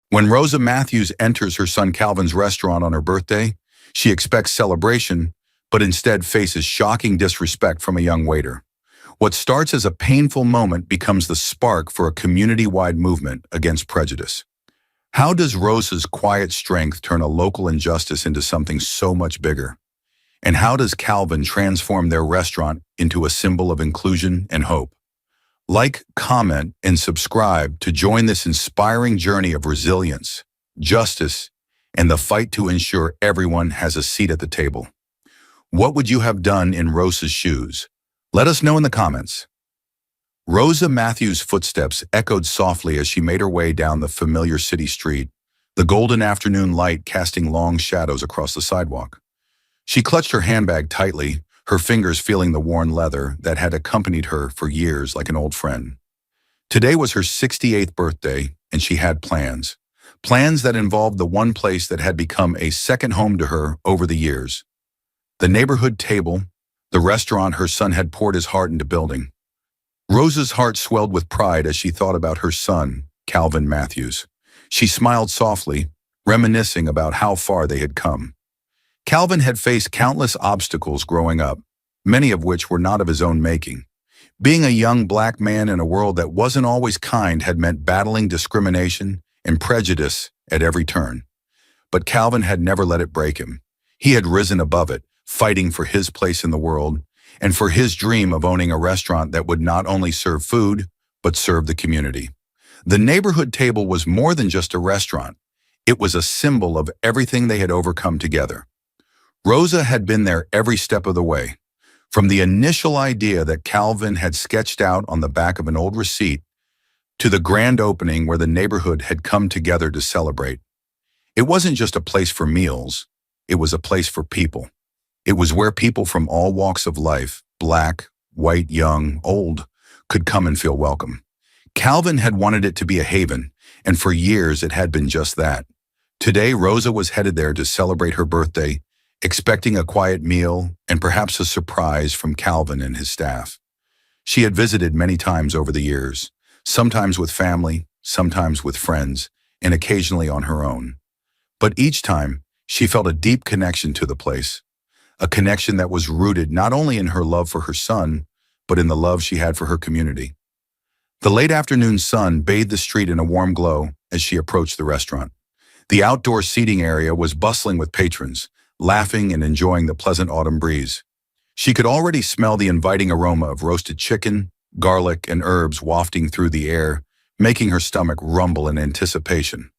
When Rosa Matthews enters her son Calvin's restaurant on her birthday, she expects celebration, but instead faces shocking disrespect from a young waiter. What starts as a painful moment becomes the spark for a community-wide movement against prejudice. How does Rosa's quiet strength turn a local injustice into something so much bigger? And how does Calvin transform their restaurant into a symbol of inclusion and hope? Like, comment, and subscribe to join this inspiring journey of resilience, justice, and the fight to ensure everyone has a seat at the table. What would you have done in Rosa's shoes? Let us know in the comments. Rosa Matthews' footsteps echoed softly as she made her way down the familiar city street, the golden afternoon light casting long shadows across the sidewalk. She clutched her handbag tightly, her fingers feeling the worn leather that had accompanied her for years like an old friend. Today was her 68th birthday, and she had plans. Plans that involved the one place that had become a second home to her over the years. The neighborhood table, the restaurant her son had poured his heart into building. Rosa's heart swelled with pride as she thought about her son, Calvin Matthews. She smiled softly, reminiscing about how far they had come. Calvin had faced countless obstacles growing up, many of which were not of his own making. Being a young black man in a world that wasn't always kind had meant battling discrimination and prejudice at every turn. But Calvin had never let it break him. He had risen above it, fighting for his place in the world and for his dream of owning a restaurant that would not only serve food, but serve the community. The neighborhood table was more than just a restaurant. It was a symbol of everything they had overcome together. Rosa had been there every step of the way, from the initial idea that Calvin had sketched out on the back of an old receipt to the grand opening where the neighborhood had come together to celebrate. It wasn't just a place for meals, it was a place for people. It was where people from all walks of life, black, white, young, old, could come and feel welcome. Calvin had wanted it to be a haven, and for years it had been just that. Today, Rosa was headed there to celebrate her birthday, expecting a quiet meal and perhaps a surprise from Calvin and his staff. She had visited many times over the years, sometimes with family, sometimes with friends, and occasionally on her own. But each time, she felt a deep connection to the place, a connection that was rooted not only in her love for her son, but in the love she had for her community. The late afternoon sun bathed the street in a warm glow as she approached the restaurant. The outdoor seating area was bustling with patrons, laughing and enjoying the pleasant autumn breeze. She could already smell the inviting aroma of roasted chicken, garlic, and herbs wafting through the air, making her stomach rumble in anticipation.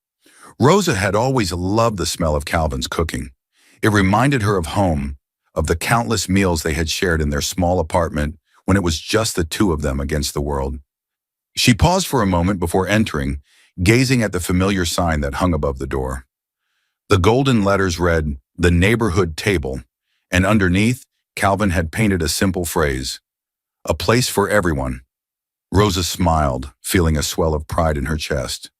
Rosa had always loved the smell of Calvin's cooking. It reminded her of home, of the countless meals they had shared in their small apartment when it was just the two of them against the world. She paused for a moment before entering, gazing at the familiar sign that hung above the door. The golden letters read, "The Neighborhood Table," and underneath, Calvin had painted a simple phrase, "A place for everyone." Rosa smiled, feeling a swell of pride in her chest.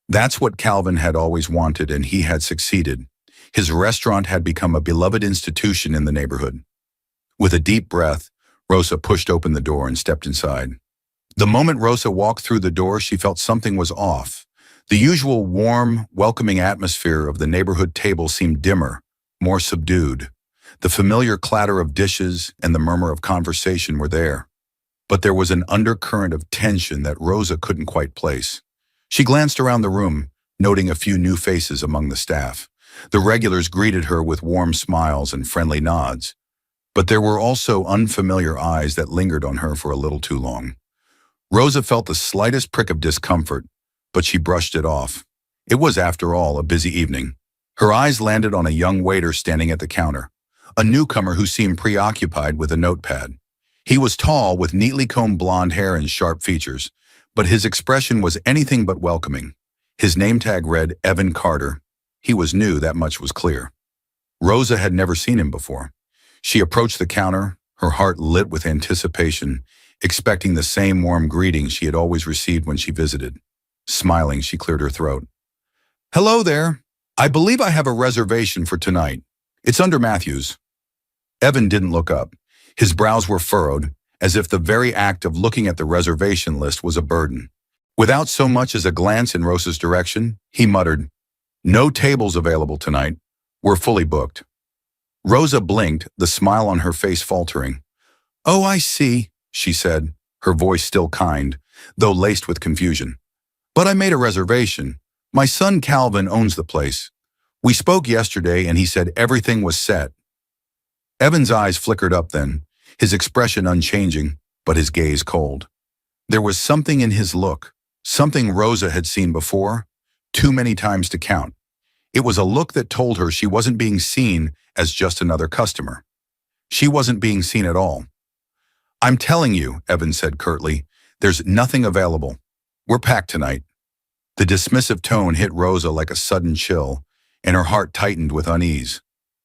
That's what Calvin had always wanted, and he had succeeded. His restaurant had become a beloved institution in the neighborhood. With a deep breath, Rosa pushed open the door and stepped inside. The moment Rosa walked through the door, she felt something was off. The usual warm, welcoming atmosphere of the neighborhood table seemed dimmer, more subdued. The familiar clatter of dishes and the murmur of conversation were there. But there was an undercurrent of tension that Rosa couldn't quite place. She glanced around the room, noting a few new faces among the staff. The regulars greeted her with warm smiles and friendly nods. But there were also unfamiliar eyes that lingered on her for a little too long. Rosa felt the slightest prick of discomfort, but she brushed it off. It was, after all, a busy evening. Her eyes landed on a young waiter standing at the counter, a newcomer who seemed preoccupied with a notepad. He was tall, with neatly combed blonde hair and sharp features, but his expression was anything but welcoming. His name tag read Evan Carter. He was new, that much was clear. Rosa had never seen him before. She approached the counter, her heart lit with anticipation, expecting the same warm greeting she had always received when she visited. Smiling, she cleared her throat. "Hello there. I believe I have a reservation for tonight. It's under Matthews." Evan didn't look up. His brows were furrowed, as if the very act of looking at the reservation list was a burden. Without so much as a glance in Rosa's direction, he muttered, "No tables available tonight. We're fully booked." Rosa blinked, the smile on her face faltering. "Oh, I see," she said, her voice still kind, though laced with confusion. "But I made a reservation. My son Calvin owns the place. We spoke yesterday and he said everything was set." Evan's eyes flickered up then, his expression unchanging, but his gaze cold. There was something in his look, something Rosa had seen before, too many times to count. It was a look that told her she wasn't being seen as just another customer. She wasn't being seen at all. "I'm telling you," Evan said curtly, "there's nothing available. We're packed tonight." The dismissive tone hit Rosa like a sudden chill, and her heart tightened with unease.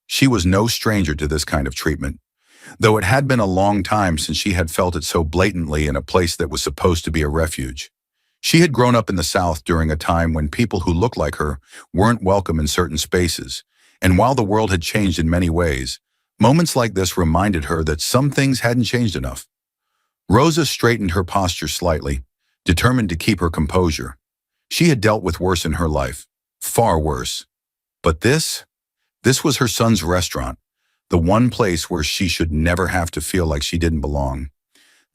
She was no stranger to this kind of treatment, though it had been a long time since she had felt it so blatantly in a place that was supposed to be a refuge. She had grown up in the South during a time when people who looked like her weren't welcome in certain spaces, and while the world had changed in many ways, moments like this reminded her that some things hadn't changed enough. Rosa straightened her posture slightly, determined to keep her composure. She had dealt with worse in her life, far worse. But this was her son's restaurant, the one place where she should never have to feel like she didn't belong.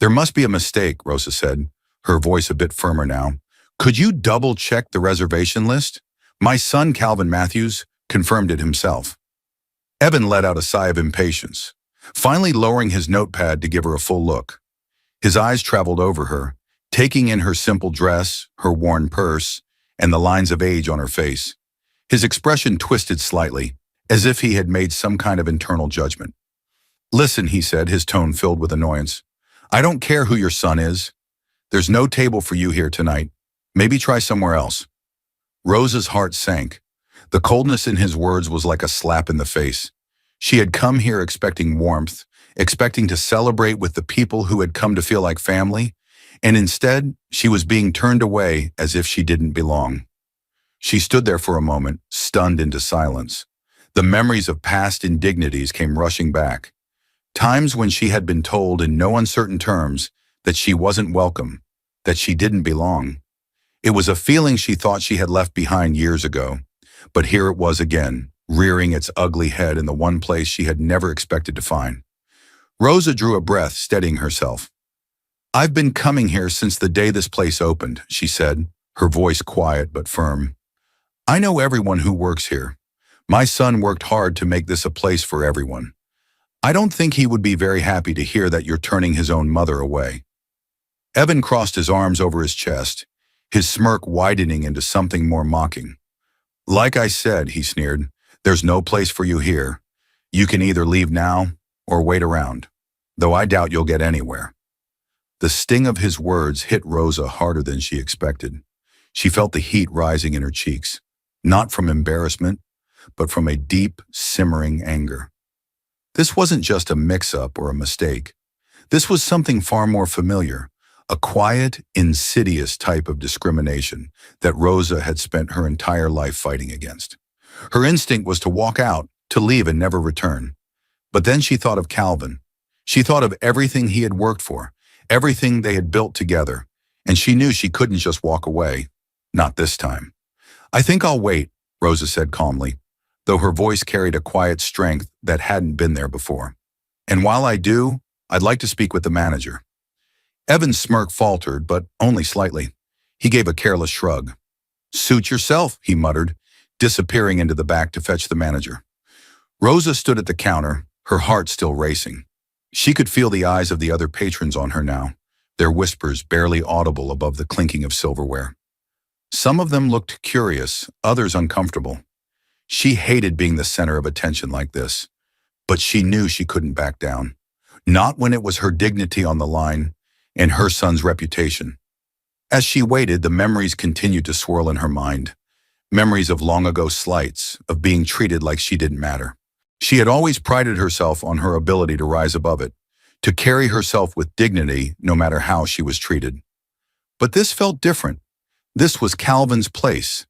"There must be a mistake," Rosa said, her voice a bit firmer now. "Could you double-check the reservation list?" "My son, Calvin Matthews, confirmed it himself." Evan let out a sigh of impatience, finally lowering his notepad to give her a full look. His eyes traveled over her, taking in her simple dress, her worn purse, and the lines of age on her face. His expression twisted slightly, as if he had made some kind of internal judgment. "Listen," he said, his tone filled with annoyance. "I don't care who your son is. There's no table for you here tonight. Maybe try somewhere else." Rosa's heart sank. The coldness in his words was like a slap in the face. She had come here expecting warmth, expecting to celebrate with the people who had come to feel like family, and instead, she was being turned away as if she didn't belong. She stood there for a moment, stunned into silence. The memories of past indignities came rushing back. Times when she had been told in no uncertain terms that she wasn't welcome, that she didn't belong. It was a feeling she thought she had left behind years ago, but here it was again, rearing its ugly head in the one place she had never expected to find. Rosa drew a breath, steadying herself. "I've been coming here since the day this place opened," she said, her voice quiet but firm. "I know everyone who works here. My son worked hard to make this a place for everyone. I don't think he would be very happy to hear that you're turning his own mother away." Evan crossed his arms over his chest, his smirk widening into something more mocking. "Like I said," he sneered, "there's no place for you here. You can either leave now or wait around, though I doubt you'll get anywhere." The sting of his words hit Rosa harder than she expected. She felt the heat rising in her cheeks, not from embarrassment, but from a deep, simmering anger. This wasn't just a mix-up or a mistake. This was something far more familiar, a quiet, insidious type of discrimination that Rosa had spent her entire life fighting against. Her instinct was to walk out, to leave and never return. But then she thought of Calvin. She thought of everything he had worked for, everything they had built together, and she knew she couldn't just walk away. Not this time. "I think I'll wait," Rosa said calmly, though her voice carried a quiet strength that hadn't been there before. "And while I do, I'd like to speak with the manager." Evan's smirk faltered, but only slightly. He gave a careless shrug. "Suit yourself," he muttered, disappearing into the back to fetch the manager. Rosa stood at the counter, her heart still racing. She could feel the eyes of the other patrons on her now, their whispers barely audible above the clinking of silverware. Some of them looked curious, others uncomfortable. She hated being the center of attention like this, but she knew she couldn't back down. Not when it was her dignity on the line and her son's reputation. As she waited, the memories continued to swirl in her mind. Memories of long-ago slights, of being treated like she didn't matter. She had always prided herself on her ability to rise above it, to carry herself with dignity no matter how she was treated. But this felt different. This was Calvin's place.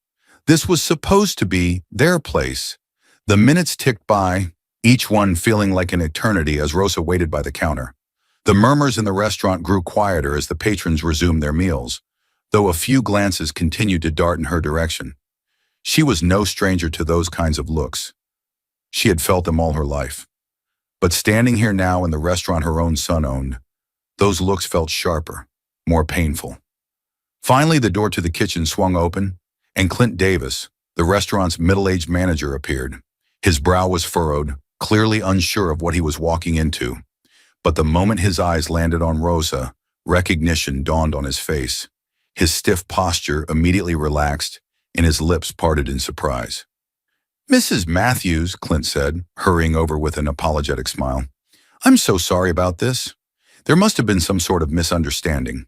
This was supposed to be their place. The minutes ticked by, each one feeling like an eternity as Rosa waited by the counter. The murmurs in the restaurant grew quieter as the patrons resumed their meals. though a few glances continued to dart in her direction. She was no stranger to those kinds of looks. She had felt them all her life. But standing here now in the restaurant her own son owned, those looks felt sharper, more painful. Finally, the door to the kitchen swung open, and Clint Davis, the restaurant's middle-aged manager, appeared. His brow was furrowed, clearly unsure of what he was walking into. But the moment his eyes landed on Rosa, recognition dawned on his face. His stiff posture immediately relaxed, and his lips parted in surprise. "Mrs. Matthews," Clint said, hurrying over with an apologetic smile. "I'm so sorry about this. There must have been some sort of misunderstanding."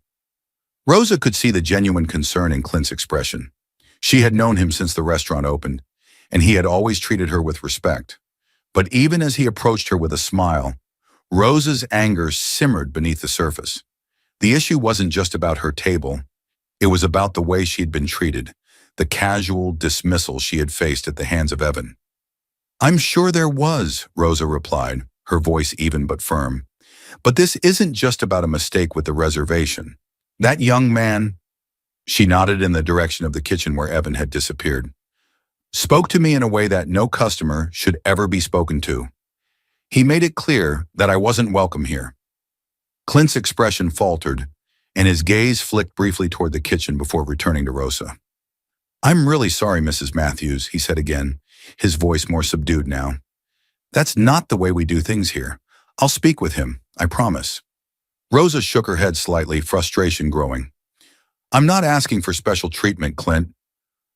Rosa could see the genuine concern in Clint's expression. She had known him since the restaurant opened, and he had always treated her with respect. But even as he approached her with a smile, Rosa's anger simmered beneath the surface. The issue wasn't just about her table. It was about the way she had been treated, the casual dismissal she had faced at the hands of Evan. "I'm sure there was," Rosa replied, her voice even but firm. "But this isn't just about a mistake with the reservation. That young man," she nodded in the direction of the kitchen where Evan had disappeared, "spoke to me in a way that no customer should ever be spoken to. He made it clear that I wasn't welcome here." Clint's expression faltered, and his gaze flicked briefly toward the kitchen before returning to Rosa. "I'm really sorry, Mrs. Matthews," he said again, his voice more subdued now. "That's not the way we do things here. I'll speak with him, I promise." Rosa shook her head slightly, frustration growing. "I'm not asking for special treatment, Clint.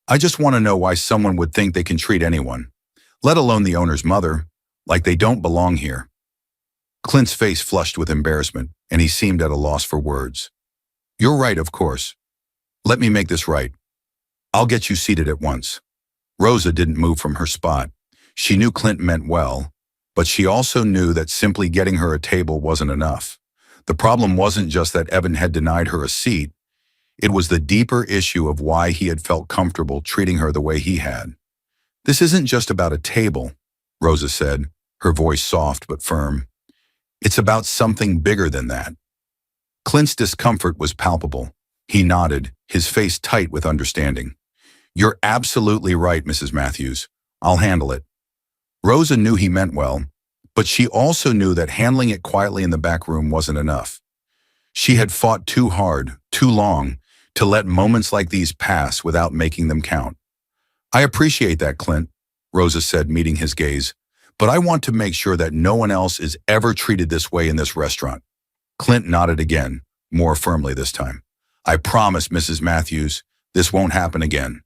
I just want to know why someone would think they can treat anyone, let alone the owner's mother, like they don't belong here." Clint's face flushed with embarrassment, and he seemed at a loss for words. "You're right, of course. Let me make this right. I'll get you seated at once." Rosa didn't move from her spot. She knew Clint meant well, but she also knew that simply getting her a table wasn't enough. The problem wasn't just that Evan had denied her a seat. It was the deeper issue of why he had felt comfortable treating her the way he had. "This isn't just about a table," Rosa said, her voice soft but firm. "It's about something bigger than that." Clint's discomfort was palpable. He nodded, his face tight with understanding. "You're absolutely right, Mrs. Matthews. I'll handle it." Rosa knew he meant well, but she also knew that handling it quietly in the back room wasn't enough. She had fought too hard, too long, to let moments like these pass without making them count. "I appreciate that, Clint," Rosa said, meeting his gaze, "but I want to make sure that no one else is ever treated this way in this restaurant." Clint nodded again, more firmly this time. "I promise, Mrs. Matthews, this won't happen again."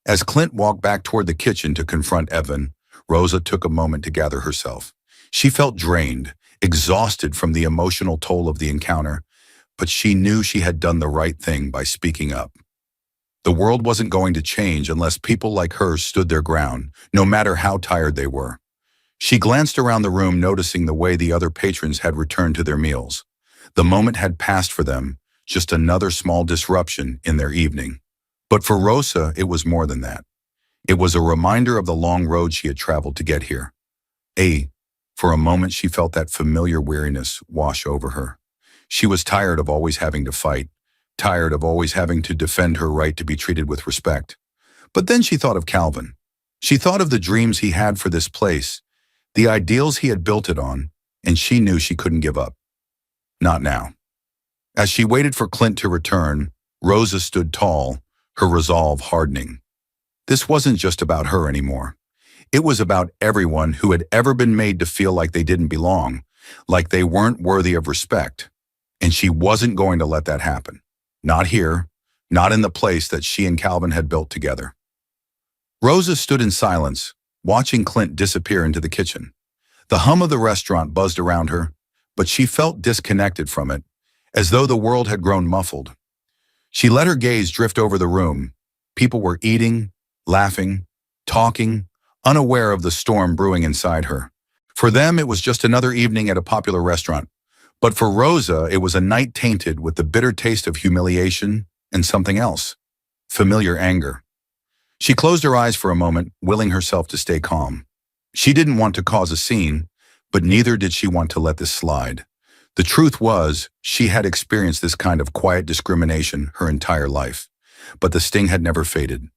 As Clint walked back toward the kitchen to confront Evan, Rosa took a moment to gather herself. She felt drained, exhausted from the emotional toll of the encounter, but she knew she had done the right thing by speaking up. The world wasn't going to change unless people like her stood their ground, no matter how tired they were. She glanced around the room, noticing the way the other patrons had returned to their meals. The moment had passed for them, just another small disruption in their evening. But for Rosa, it was more than that. It was a reminder of the long road she had traveled to get here. For a moment, she felt that familiar weariness wash over her. She was tired of always having to fight, tired of always having to defend her right to be treated with respect. But then she thought of Calvin. She thought of the dreams he had for this place, the ideals he had built it on, and she knew she couldn't give up. Not now. As she waited for Clint to return, Rosa stood tall, her resolve hardening. This wasn't just about her anymore. It was about everyone who had ever been made to feel like they didn't belong, like they weren't worthy of respect. And she wasn't going to let that happen. Not here, not in the place that she and Calvin had built together. Rosa stood in silence, watching Clint disappear into the kitchen. The hum of the restaurant buzzed around her, but she felt disconnected from it, as though the world had grown muffled. She let her gaze drift over the room. People were eating, laughing, talking, unaware of the storm brewing inside her. For them, it was just another evening at a popular restaurant. But for Rosa, it was a night tainted with the bitter taste of humiliation and something else, familiar anger. She closed her eyes for a moment, willing herself to stay calm. She didn't want to cause a scene, but neither did she want to let this slide. The truth was, she had experienced this kind of quiet discrimination her entire life. But the sting had never faded.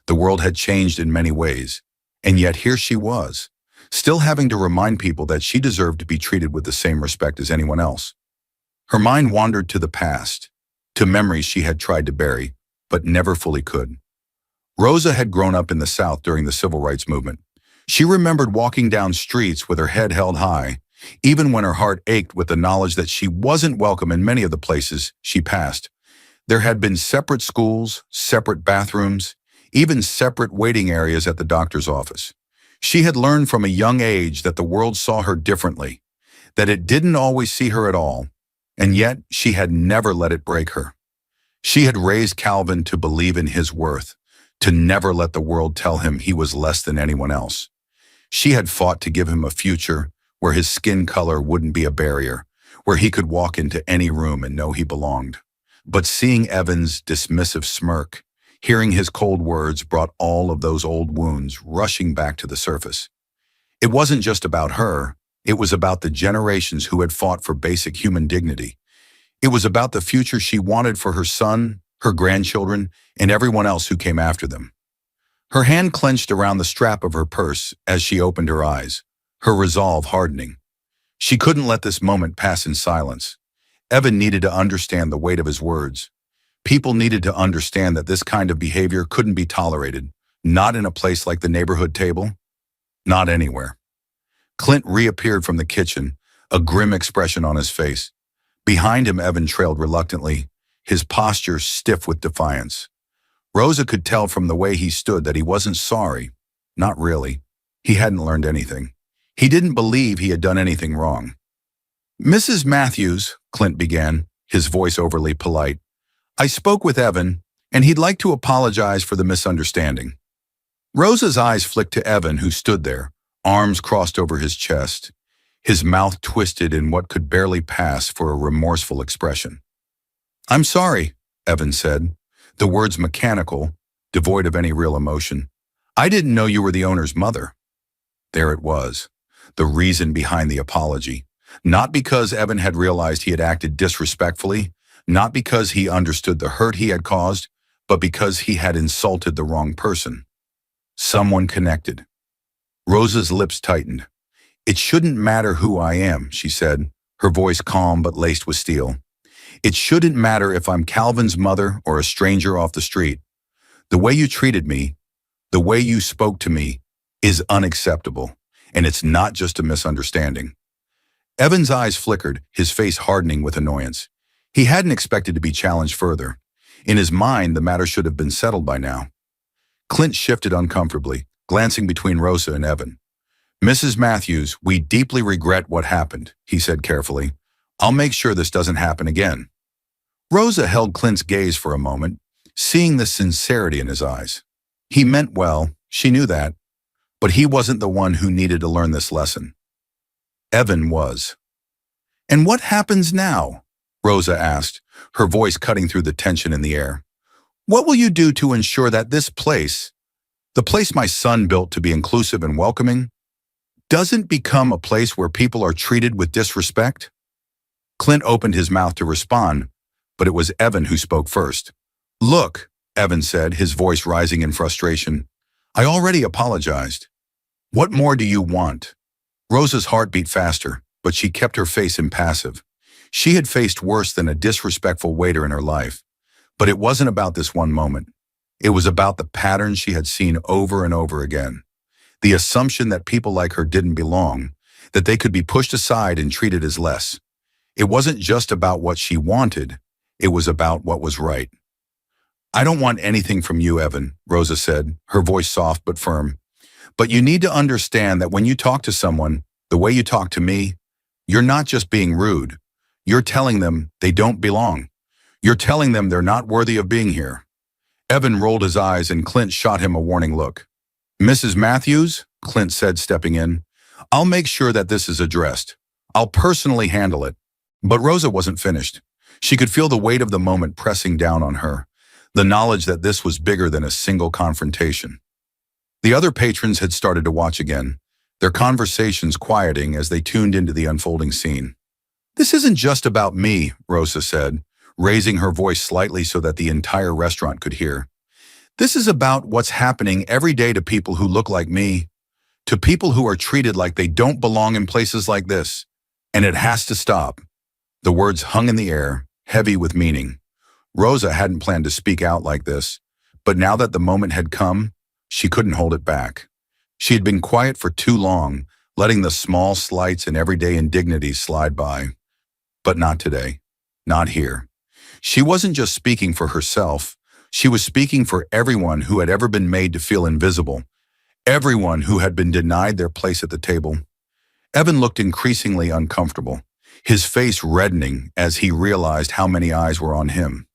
The world had changed in many ways. And yet here she was, still having to remind people that she deserved to be treated with the same respect as anyone else. Her mind wandered to the past, to memories she had tried to bury, but never fully could. Rosa had grown up in the South during the Civil Rights Movement. She remembered walking down streets with her head held high, even when her heart ached with the knowledge that she wasn't welcome in many of the places she passed. There had been separate schools, separate bathrooms, even separate waiting areas at the doctor's office. She had learned from a young age that the world saw her differently, that it didn't always see her at all, and yet she had never let it break her. She had raised Calvin to believe in his worth, to never let the world tell him he was less than anyone else. She had fought to give him a future where his skin color wouldn't be a barrier, where he could walk into any room and know he belonged. But seeing Evan's dismissive smirk, hearing his cold words brought all of those old wounds rushing back to the surface. It wasn't just about her, it was about the generations who had fought for basic human dignity. It was about the future she wanted for her son, her grandchildren, and everyone else who came after them. Her hand clenched around the strap of her purse as she opened her eyes, her resolve hardening. She couldn't let this moment pass in silence. Evan needed to understand the weight of his words. People needed to understand that this kind of behavior couldn't be tolerated, not in a place like the neighborhood table, not anywhere. Clint reappeared from the kitchen, a grim expression on his face. Behind him, Evan trailed reluctantly, his posture stiff with defiance. Rosa could tell from the way he stood that he wasn't sorry. Not really. He hadn't learned anything. He didn't believe he had done anything wrong. "Mrs. Matthews," Clint began, his voice overly polite, "I spoke with Evan, and he'd like to apologize for the misunderstanding." Rosa's eyes flicked to Evan, who stood there, arms crossed over his chest, his mouth twisted in what could barely pass for a remorseful expression. "I'm sorry," Evan said, the words mechanical, devoid of any real emotion. "I didn't know you were the owner's mother." There it was, the reason behind the apology. Not because Evan had realized he had acted disrespectfully, not because he understood the hurt he had caused, but because he had insulted the wrong person. Someone connected. Rosa's lips tightened. "It shouldn't matter who I am," she said, her voice calm but laced with steel. "It shouldn't matter if I'm Calvin's mother or a stranger off the street. The way you treated me, the way you spoke to me, is unacceptable, and it's not just a misunderstanding." Evan's eyes flickered, his face hardening with annoyance. He hadn't expected to be challenged further. In his mind, the matter should have been settled by now. Clint shifted uncomfortably, glancing between Rosa and Evan. "Mrs. Matthews, we deeply regret what happened," he said carefully. "I'll make sure this doesn't happen again." Rosa held Clint's gaze for a moment, seeing the sincerity in his eyes. He meant well, she knew that, but he wasn't the one who needed to learn this lesson. Evan was. "And what happens now?" Rosa asked, her voice cutting through the tension in the air. "What will you do to ensure that this place, the place my son built to be inclusive and welcoming, doesn't become a place where people are treated with disrespect?" Clint opened his mouth to respond, but it was Evan who spoke first. "Look," Evan said, his voice rising in frustration, "I already apologized. What more do you want?" Rosa's heart beat faster, but she kept her face impassive. She had faced worse than a disrespectful waiter in her life. But it wasn't about this one moment. It was about the patterns she had seen over and over again. The assumption that people like her didn't belong, that they could be pushed aside and treated as less. It wasn't just about what she wanted, it was about what was right. "I don't want anything from you, Evan," Rosa said, her voice soft but firm. "But you need to understand that when you talk to someone, the way you talk to me, you're not just being rude. You're telling them they don't belong. You're telling them they're not worthy of being here." Evan rolled his eyes and Clint shot him a warning look. "Mrs. Matthews," Clint said, stepping in, "I'll make sure that this is addressed. I'll personally handle it." But Rosa wasn't finished. She could feel the weight of the moment pressing down on her, the knowledge that this was bigger than a single confrontation. The other patrons had started to watch again, their conversations quieting as they tuned into the unfolding scene. "This isn't just about me," Rosa said, raising her voice slightly so that the entire restaurant could hear. "This is about what's happening every day to people who look like me, to people who are treated like they don't belong in places like this. And it has to stop." The words hung in the air, heavy with meaning. Rosa hadn't planned to speak out like this, but now that the moment had come, she couldn't hold it back. She had been quiet for too long, letting the small slights and everyday indignities slide by. But not today. Not here. She wasn't just speaking for herself. She was speaking for everyone who had ever been made to feel invisible, everyone who had been denied their place at the table. Evan looked increasingly uncomfortable, his face reddening as he realized how many eyes were on him.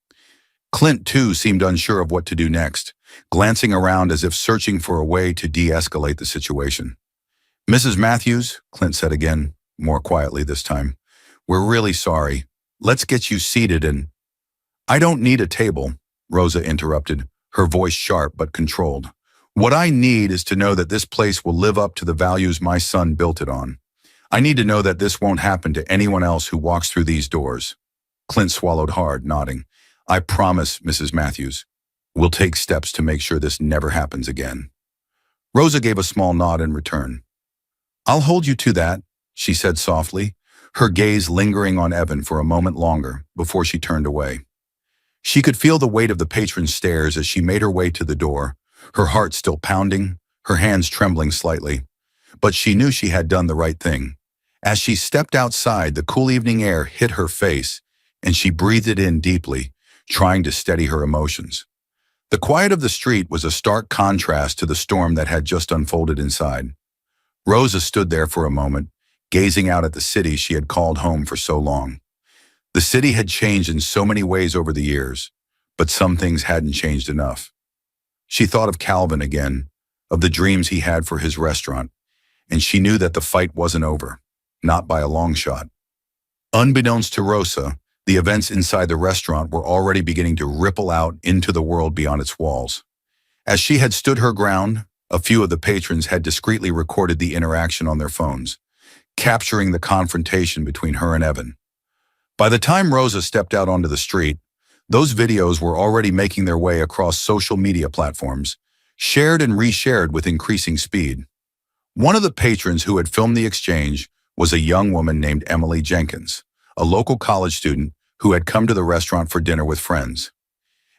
Clint, too, seemed unsure of what to do next, glancing around as if searching for a way to de-escalate the situation. "Mrs. Matthews," Clint said again, more quietly this time, "we're really sorry. Let's get you seated and—" "I don't need a table," Rosa interrupted, her voice sharp but controlled. "What I need is to know that this place will live up to the values my son built it on. I need to know that this won't happen to anyone else who walks through these doors." Clint swallowed hard, nodding. "I promise, Mrs. Matthews. We'll take steps to make sure this never happens again." Rosa gave a small nod in return. "I'll hold you to that," she said softly, her gaze lingering on Evan for a moment longer before she turned away. She could feel the weight of the patron's stares as she made her way to the door, her heart still pounding, her hands trembling slightly. But she knew she had done the right thing. As she stepped outside, the cool evening air hit her face, and she breathed it in deeply, trying to steady her emotions. The quiet of the street was a stark contrast to the storm that had just unfolded inside. Rosa stood there for a moment, gazing out at the city she had called home for so long. The city had changed in so many ways over the years, but some things hadn't changed enough. She thought of Calvin again, of the dreams he had for his restaurant, and she knew that the fight wasn't over, not by a long shot. Unbeknownst to Rosa, the events inside the restaurant were already beginning to ripple out into the world beyond its walls. As she had stood her ground, a few of the patrons had discreetly recorded the interaction on their phones, capturing the confrontation between her and Evan. By the time Rosa stepped out onto the street, those videos were already making their way across social media platforms, shared and reshared with increasing speed. One of the patrons who had filmed the exchange was a young woman named Emily Jenkins, a local college student who had come to the restaurant for dinner with friends.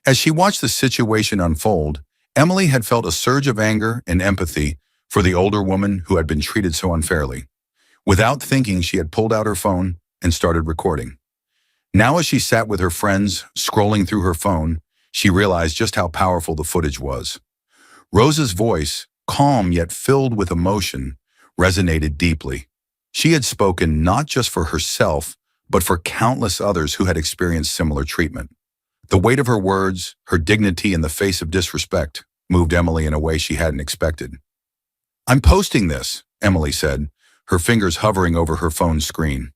As she watched the situation unfold, Emily had felt a surge of anger and empathy for the older woman who had been treated so unfairly. Without thinking, she had pulled out her phone and started recording. Now, as she sat with her friends, scrolling through her phone, she realized just how powerful the footage was. Rosa's voice, calm yet filled with emotion, resonated deeply. She had spoken not just for herself, but for countless others who had experienced similar treatment. The weight of her words, her dignity in the face of disrespect, moved Emily in a way she hadn't expected. "I'm posting this," Emily said, her fingers hovering over her phone's screen.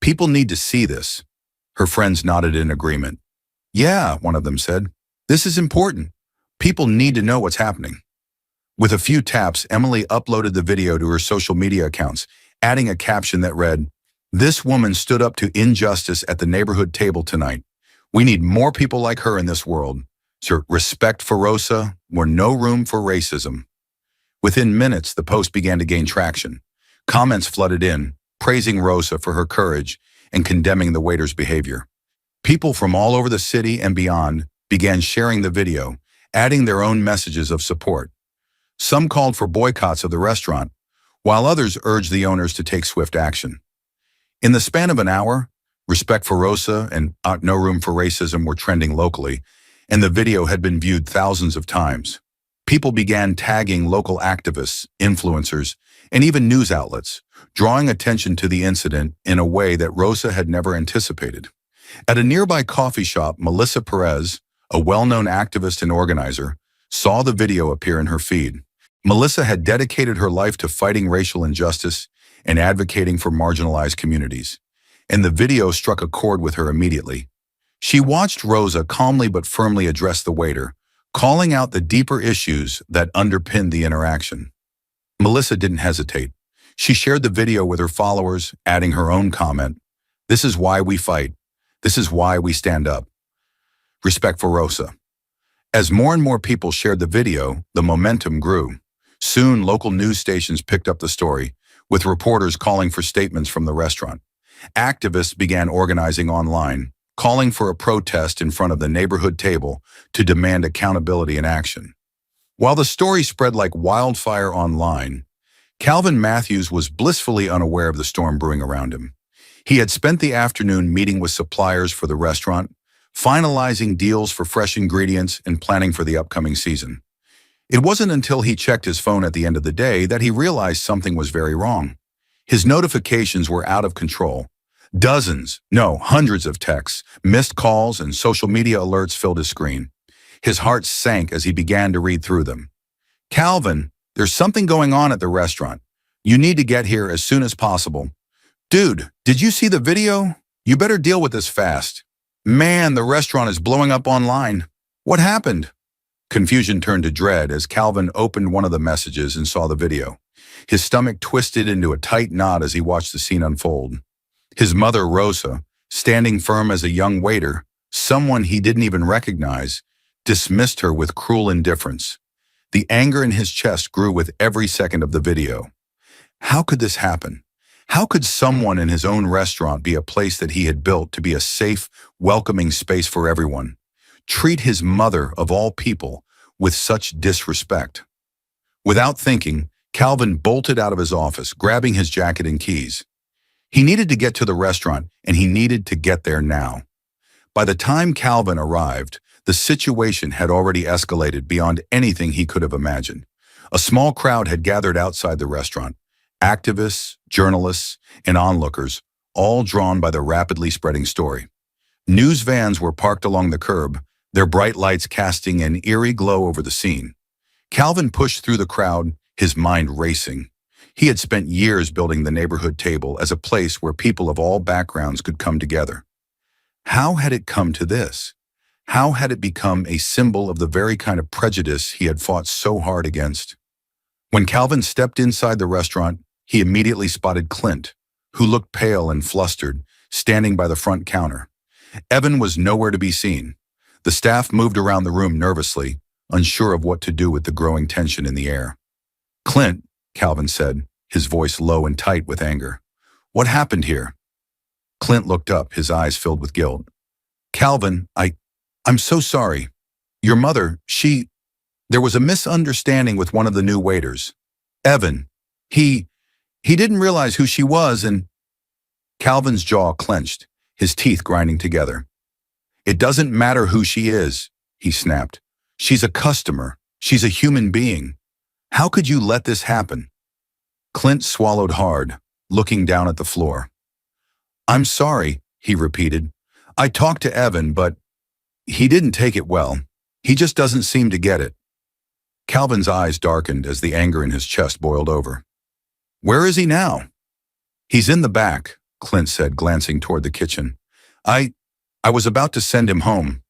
"People need to see this." Her friends nodded in agreement. "Yeah," one of them said. "This is important. People need to know what's happening." With a few taps, Emily uploaded the video to her social media accounts, adding a caption that read, "This woman stood up to injustice at the neighborhood table tonight. We need more people like her in this world. Respect for Rosa, or no room for racism." Within minutes, the post began to gain traction. Comments flooded in, praising Rosa for her courage and condemning the waiter's behavior. People from all over the city and beyond began sharing the video, adding their own messages of support. Some called for boycotts of the restaurant, while others urged the owners to take swift action. In the span of an hour, Respect for Rosa and No Room for Racism were trending locally, and the video had been viewed thousands of times. People began tagging local activists, influencers, and even news outlets, drawing attention to the incident in a way that Rosa had never anticipated. At a nearby coffee shop, Melissa Perez, a well-known activist and organizer, saw the video appear in her feed. Melissa had dedicated her life to fighting racial injustice and advocating for marginalized communities, and the video struck a chord with her immediately. She watched Rosa calmly but firmly address the waiter, calling out the deeper issues that underpinned the interaction. Melissa didn't hesitate. She shared the video with her followers, adding her own comment, This is why we fight. This is why we stand up. Respect for Rosa. As more and more people shared the video, the momentum grew. Soon, local news stations picked up the story, with reporters calling for statements from the restaurant. Activists began organizing online, calling for a protest in front of the neighborhood table to demand accountability and action. While the story spread like wildfire online, Calvin Matthews was blissfully unaware of the storm brewing around him. He had spent the afternoon meeting with suppliers for the restaurant, finalizing deals for fresh ingredients and planning for the upcoming season. It wasn't until he checked his phone at the end of the day that he realized something was very wrong. His notifications were out of control. Dozens, no, hundreds of texts, missed calls, and social media alerts filled his screen. His heart sank as he began to read through them. "Calvin, there's something going on at the restaurant. You need to get here as soon as possible. Dude, did you see the video? You better deal with this fast. Man, the restaurant is blowing up online. What happened?" Confusion turned to dread as Calvin opened one of the messages and saw the video. His stomach twisted into a tight knot as he watched the scene unfold. His mother, Rosa, standing firm as a young waiter, someone he didn't even recognize, dismissed her with cruel indifference. The anger in his chest grew with every second of the video. How could this happen? How could someone in his own restaurant be a place that he had built to be a safe, welcoming space for everyone, treat his mother, of all people, with such disrespect? Without thinking, Calvin bolted out of his office, grabbing his jacket and keys. He needed to get to the restaurant, and he needed to get there now. By the time Calvin arrived, the situation had already escalated beyond anything he could have imagined. A small crowd had gathered outside the restaurant. Activists, journalists, and onlookers, all drawn by the rapidly spreading story. News vans were parked along the curb, their bright lights casting an eerie glow over the scene. Calvin pushed through the crowd, his mind racing. He had spent years building the neighborhood table as a place where people of all backgrounds could come together. How had it come to this? How had it become a symbol of the very kind of prejudice he had fought so hard against? When Calvin stepped inside the restaurant, he immediately spotted Clint, who looked pale and flustered, standing by the front counter. Evan was nowhere to be seen. The staff moved around the room nervously, unsure of what to do with the growing tension in the air. "Clint," Calvin said, his voice low and tight with anger. "What happened here?" Clint looked up, his eyes filled with guilt. "Calvin, I'm so sorry. Your mother, there was a misunderstanding with one of the new waiters. Evan, he didn't realize who she was and..." Calvin's jaw clenched, his teeth grinding together. "It doesn't matter who she is," he snapped. "She's a customer. She's a human being. How could you let this happen?" Clint swallowed hard, looking down at the floor. "I'm sorry," he repeated. "I talked to Evan, but he didn't take it well. He just doesn't seem to get it." Calvin's eyes darkened as the anger in his chest boiled over. "Where is he now?" "He's in the back," Clint said, glancing toward the kitchen. I was about to send him home."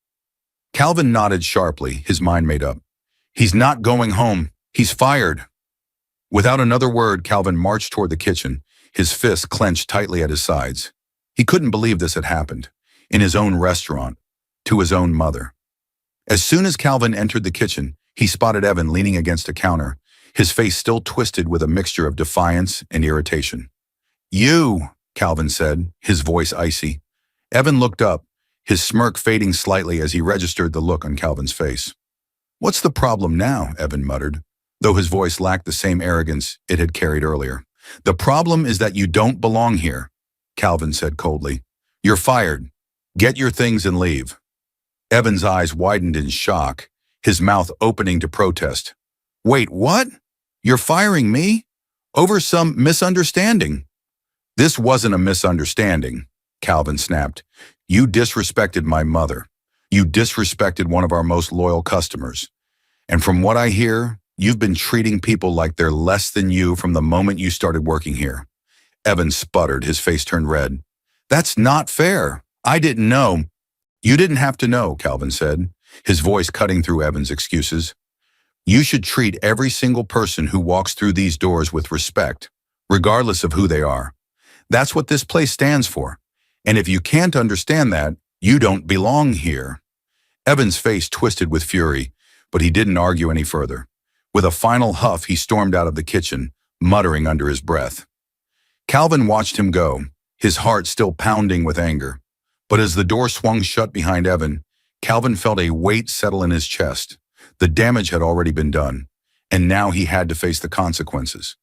Calvin nodded sharply, his mind made up. "He's not going home. He's fired." Without another word, Calvin marched toward the kitchen, his fists clenched tightly at his sides. He couldn't believe this had happened, in his own restaurant, to his own mother. As soon as Calvin entered the kitchen, he spotted Evan leaning against a counter, his face still twisted with a mixture of defiance and irritation. "You," Calvin said, his voice icy. Evan looked up, his smirk fading slightly as he registered the look on Calvin's face. "What's the problem now?" Evan muttered, though his voice lacked the same arrogance it had carried earlier. "The problem is that you don't belong here," Calvin said coldly. "You're fired. Get your things and leave." Evan's eyes widened in shock, his mouth opening to protest. "Wait, what? You're firing me? Over some misunderstanding?" "This wasn't a misunderstanding," Calvin snapped. "You disrespected my mother. You disrespected one of our most loyal customers. And from what I hear, you've been treating people like they're less than you from the moment you started working here." Evan sputtered, his face turned red. "That's not fair. I didn't know." "You didn't have to know," Calvin said, his voice cutting through Evan's excuses. "You should treat every single person who walks through these doors with respect, regardless of who they are. That's what this place stands for. And if you can't understand that, you don't belong here. Evan's face twisted with fury, but he didn't argue any further. With a final huff, he stormed out of the kitchen, muttering under his breath. Calvin watched him go, his heart still pounding with anger. But as the door swung shut behind Evan, Calvin felt a weight settle in his chest. The damage had already been done, and now he had to face the consequences.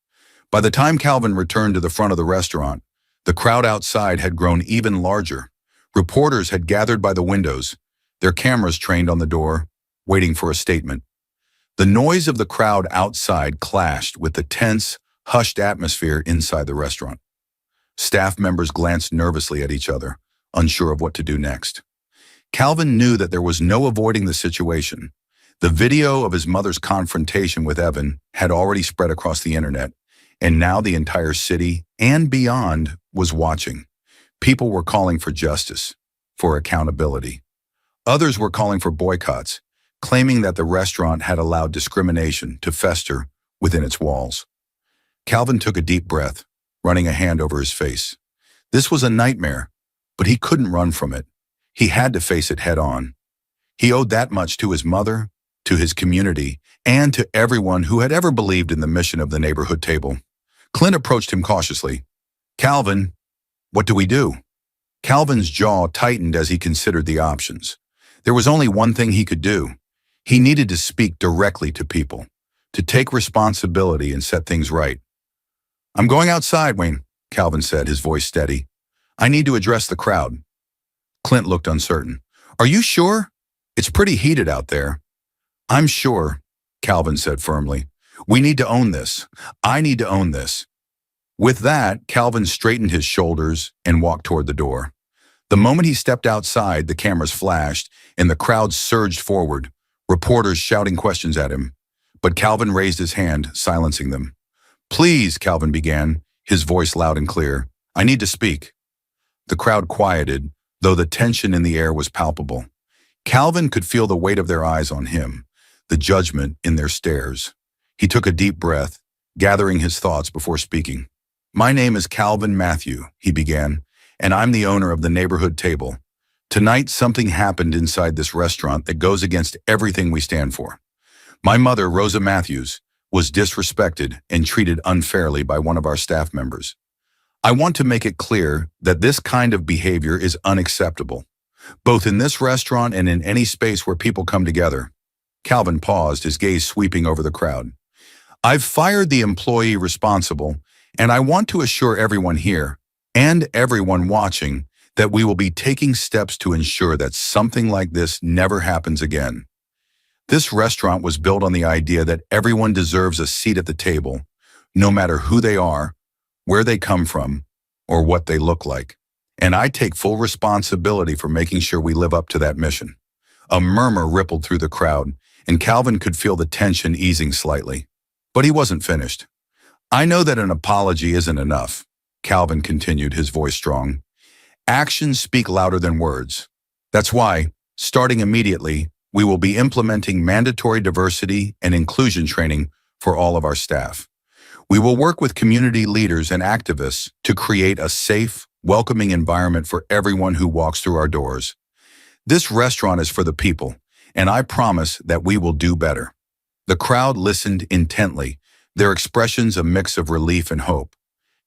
By the time Calvin returned to the front of the restaurant, the crowd outside had grown even larger. Reporters had gathered by the windows, their cameras trained on the door, waiting for a statement. The noise of the crowd outside clashed with the tense, hushed atmosphere inside the restaurant. Staff members glanced nervously at each other, unsure of what to do next. Calvin knew that there was no avoiding the situation. The video of his mother's confrontation with Evan had already spread across the internet, and now the entire city and beyond was watching. People were calling for justice, for accountability. Others were calling for boycotts, claiming that the restaurant had allowed discrimination to fester within its walls. Calvin took a deep breath, running a hand over his face. This was a nightmare, but he couldn't run from it. He had to face it head on. He owed that much to his mother, to his community, and to everyone who had ever believed in the mission of the neighborhood table. Clint approached him cautiously. "Calvin, what do we do?" Calvin's jaw tightened as he considered the options. There was only one thing he could do. He needed to speak directly to people, to take responsibility and set things right. "I'm going outside, Wayne," Calvin said, his voice steady. "I need to address the crowd." Clint looked uncertain. "Are you sure? It's pretty heated out there." "I'm sure," Calvin said firmly. "We need to own this. I need to own this." With that, Calvin straightened his shoulders and walked toward the door. The moment he stepped outside, the cameras flashed and the crowd surged forward, reporters shouting questions at him. But Calvin raised his hand, silencing them. "Please," Calvin began, his voice loud and clear. "I need to speak." The crowd quieted, though the tension in the air was palpable. Calvin could feel the weight of their eyes on him, the judgment in their stares. He took a deep breath, gathering his thoughts before speaking. "My name is Calvin Matthew," he began, "and I'm the owner of the neighborhood table. Tonight, something happened inside this restaurant that goes against everything we stand for. My mother, Rosa Matthews, was disrespected and treated unfairly by one of our staff members. I want to make it clear that this kind of behavior is unacceptable, both in this restaurant and in any space where people come together." Calvin paused, his gaze sweeping over the crowd. "I've fired the employee responsible, and I want to assure everyone here, and everyone watching, that we will be taking steps to ensure that something like this never happens again. This restaurant was built on the idea that everyone deserves a seat at the table, no matter who they are, where they come from, or what they look like. And I take full responsibility for making sure we live up to that mission." A murmur rippled through the crowd, and Calvin could feel the tension easing slightly. But he wasn't finished. "I know that an apology isn't enough," Calvin continued, his voice strong. "Actions speak louder than words. That's why, starting immediately, we will be implementing mandatory diversity and inclusion training for all of our staff. We will work with community leaders and activists to create a safe, welcoming environment for everyone who walks through our doors. This restaurant is for the people, and I promise that we will do better." The crowd listened intently, their expressions a mix of relief and hope.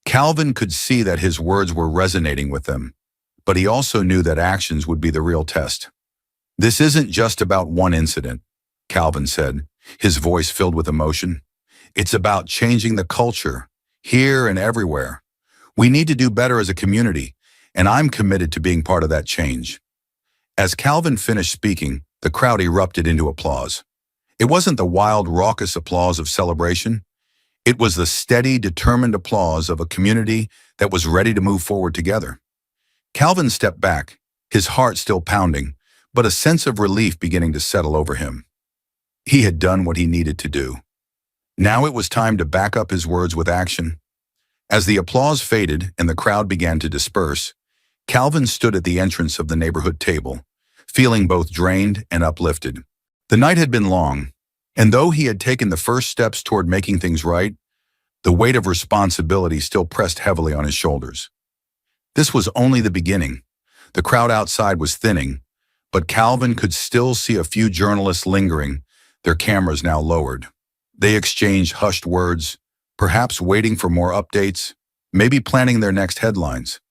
Calvin could see that his words were resonating with them, but he also knew that actions would be the real test. "This isn't just about one incident," Calvin said, his voice filled with emotion. "It's about changing the culture, here and everywhere. We need to do better as a community, and I'm committed to being part of that change." As Calvin finished speaking, the crowd erupted into applause. It wasn't the wild, raucous applause of celebration. It was the steady, determined applause of a community that was ready to move forward together. Calvin stepped back, his heart still pounding, but a sense of relief beginning to settle over him. He had done what he needed to do. Now it was time to back up his words with action. As the applause faded and the crowd began to disperse, Calvin stood at the entrance of the neighborhood table, feeling both drained and uplifted. The night had been long, and though he had taken the first steps toward making things right, the weight of responsibility still pressed heavily on his shoulders. This was only the beginning. The crowd outside was thinning, but Calvin could still see a few journalists lingering, their cameras now lowered. They exchanged hushed words, perhaps waiting for more updates, maybe planning their next headlines.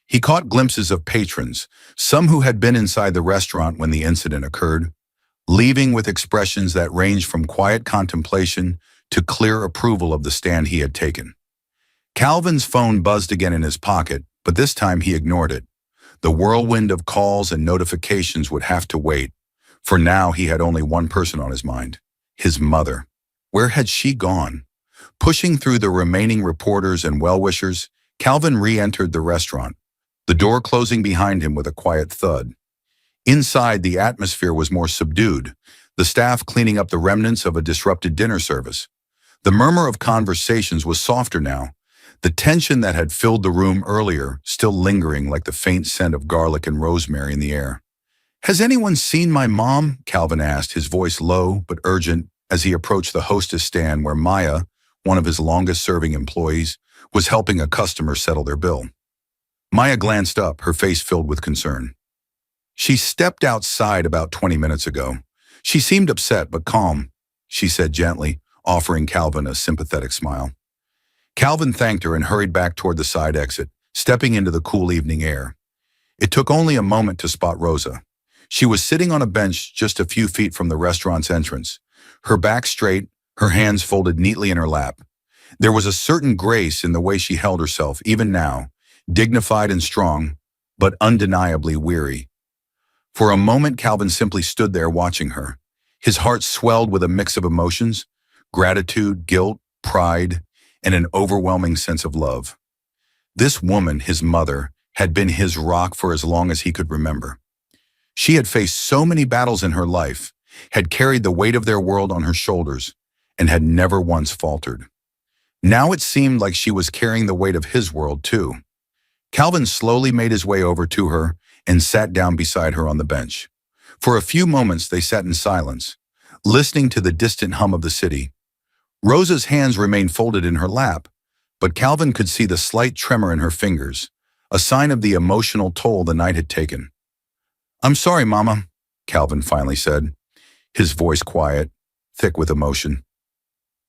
He caught glimpses of patrons, some who had been inside the restaurant when the incident occurred, leaving with expressions that ranged from quiet contemplation to clear approval of the stand he had taken. Calvin's phone buzzed again in his pocket, but this time he ignored it. The whirlwind of calls and notifications would have to wait. For now, he had only one person on his mind: his mother. Where had she gone? Pushing through the remaining reporters and well-wishers, Calvin re-entered the restaurant, the door closing behind him with a quiet thud. Inside, the atmosphere was more subdued, the staff cleaning up the remnants of a disrupted dinner service. The murmur of conversations was softer now, the tension that had filled the room earlier still lingering like the faint scent of garlic and rosemary in the air. "Has anyone seen my mom?" Calvin asked, his voice low but urgent, as he approached the hostess stand where Maya, one of his longest-serving employees, was helping a customer settle their bill. Maya glanced up, her face filled with concern. "She stepped outside about 20 minutes ago. She seemed upset but calm," she said gently, offering Calvin a sympathetic smile. Calvin thanked her and hurried back toward the side exit, stepping into the cool evening air. It took only a moment to spot Rosa. She was sitting on a bench just a few feet from the restaurant's entrance, her back straight, her hands folded neatly in her lap. There was a certain grace in the way she held herself, even now, dignified and strong, but undeniably weary. For a moment, Calvin simply stood there watching her. His heart swelled with a mix of emotions: gratitude, guilt, pride, and an overwhelming sense of love. This woman, his mother, had been his rock for as long as he could remember. She had faced so many battles in her life, had carried the weight of their world on her shoulders, and had never once faltered. Now it seemed like she was carrying the weight of his world too. Calvin slowly made his way over to her and sat down beside her on the bench. For a few moments they sat in silence, listening to the distant hum of the city. Rosa's hands remained folded in her lap, but Calvin could see the slight tremor in her fingers, a sign of the emotional toll the night had taken. "I'm sorry, Mama," Calvin finally said, his voice quiet, thick with emotion.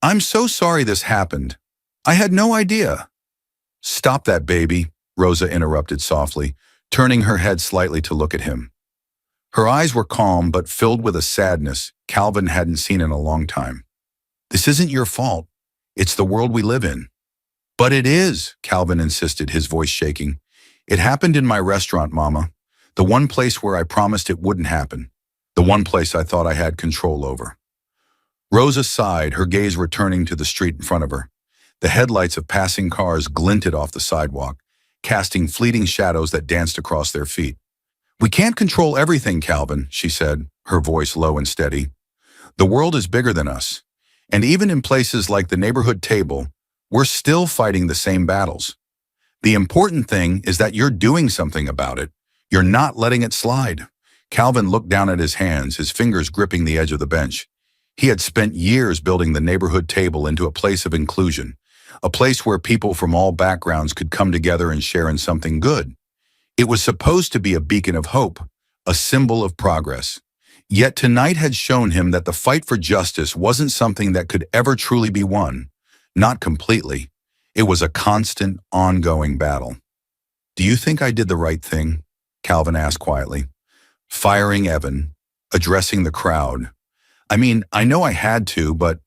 "I'm so sorry this happened. I had no idea." "Stop that, baby," Rosa interrupted softly, turning her head slightly to look at him. Her eyes were calm but filled with a sadness Calvin hadn't seen in a long time. "This isn't your fault. It's the world we live in." "But it is," Calvin insisted, his voice shaking. "It happened in my restaurant, Mama. The one place where I promised it wouldn't happen. The one place I thought I had control over." Rosa sighed, her gaze returning to the street in front of her. The headlights of passing cars glinted off the sidewalk, casting fleeting shadows that danced across their feet. "We can't control everything, Calvin," she said, her voice low and steady. "The world is bigger than us. And even in places like the neighborhood table, we're still fighting the same battles. The important thing is that you're doing something about it. You're not letting it slide." Calvin looked down at his hands, his fingers gripping the edge of the bench. He had spent years building the neighborhood table into a place of inclusion, a place where people from all backgrounds could come together and share in something good. It was supposed to be a beacon of hope, a symbol of progress. Yet tonight had shown him that the fight for justice wasn't something that could ever truly be won. Not completely. It was a constant, ongoing battle. "Do you think I did the right thing?" Calvin asked quietly. "Firing Evan, addressing the crowd. I mean, I know I had to, but—"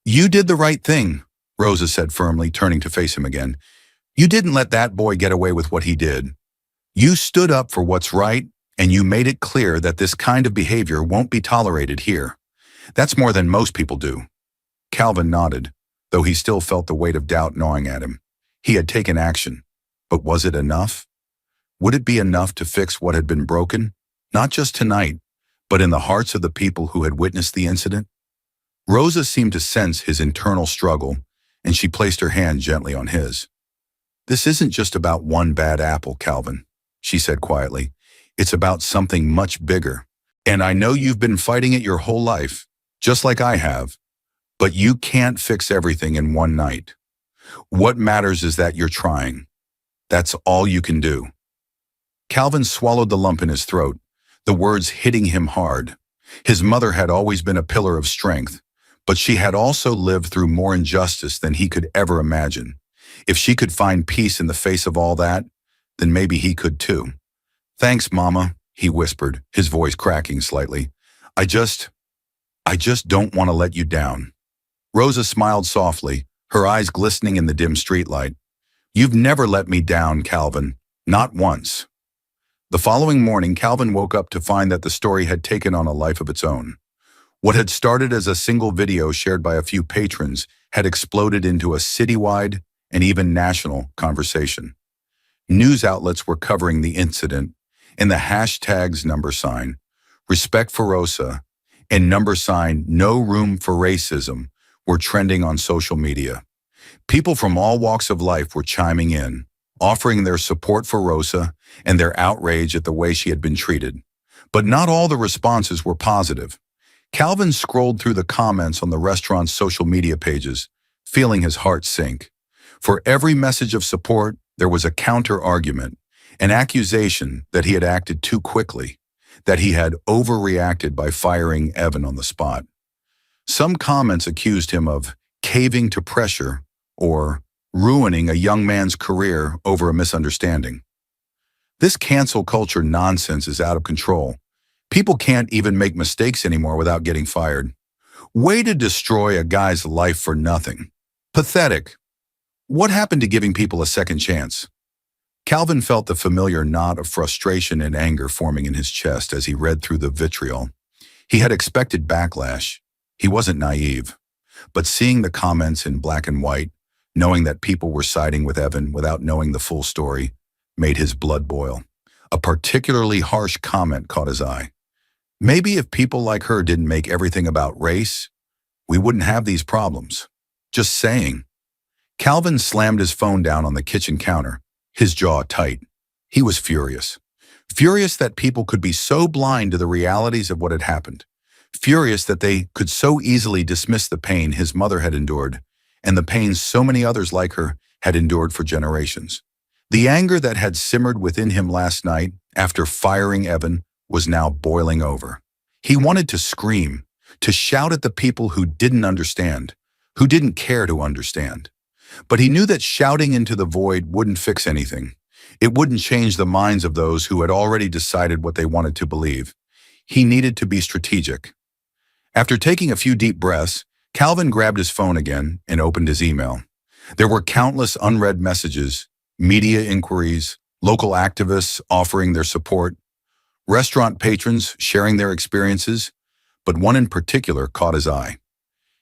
"You did the right thing," Rosa said firmly, turning to face him again. "You didn't let that boy get away with what he did. You stood up for what's right, and you made it clear that this kind of behavior won't be tolerated here. That's more than most people do." Calvin nodded, though he still felt the weight of doubt gnawing at him. He had taken action, but was it enough? Would it be enough to fix what had been broken, not just tonight, but in the hearts of the people who had witnessed the incident? Rosa seemed to sense his internal struggle, and she placed her hand gently on his. "This isn't just about one bad apple, Calvin," she said quietly. "It's about something much bigger. And I know you've been fighting it your whole life, just like I have, but you can't fix everything in one night. What matters is that you're trying. That's all you can do." Calvin swallowed the lump in his throat, the words hitting him hard. His mother had always been a pillar of strength, but she had also lived through more injustice than he could ever imagine. If she could find peace in the face of all that, then maybe he could too. "Thanks, Mama," he whispered, his voice cracking slightly. I just don't want to let you down." Rosa smiled softly, her eyes glistening in the dim streetlight. "You've never let me down, Calvin. Not once." The following morning, Calvin woke up to find that the story had taken on a life of its own. What had started as a single video shared by a few patrons had exploded into a citywide and even national conversation. News outlets were covering the incident, and the hashtags #, respect for Rosa, and #, no room for racism were trending on social media. People from all walks of life were chiming in, offering their support for Rosa and their outrage at the way she had been treated. But not all the responses were positive. Calvin scrolled through the comments on the restaurant's social media pages, feeling his heart sink. For every message of support, there was a counter-argument, an accusation that he had acted too quickly, that he had overreacted by firing Evan on the spot. Some comments accused him of caving to pressure or ruining a young man's career over a misunderstanding. This cancel culture nonsense is out of control. People can't even make mistakes anymore without getting fired. Way to destroy a guy's life for nothing. Pathetic. What happened to giving people a second chance? Calvin felt the familiar knot of frustration and anger forming in his chest as he read through the vitriol. He had expected backlash. He wasn't naive. But seeing the comments in black and white, knowing that people were siding with Evan without knowing the full story, made his blood boil. A particularly harsh comment caught his eye. Maybe if people like her didn't make everything about race, we wouldn't have these problems. Just saying. Calvin slammed his phone down on the kitchen counter, his jaw tight. He was furious. Furious that people could be so blind to the realities of what had happened. Furious that they could so easily dismiss the pain his mother had endured and the pain so many others like her had endured for generations. The anger that had simmered within him last night after firing Evan was now boiling over. He wanted to scream, to shout at the people who didn't understand, who didn't care to understand. But he knew that shouting into the void wouldn't fix anything. It wouldn't change the minds of those who had already decided what they wanted to believe. He needed to be strategic. After taking a few deep breaths, Calvin grabbed his phone again and opened his email. There were countless unread messages, media inquiries, local activists offering their support, restaurant patrons sharing their experiences, but one in particular caught his eye.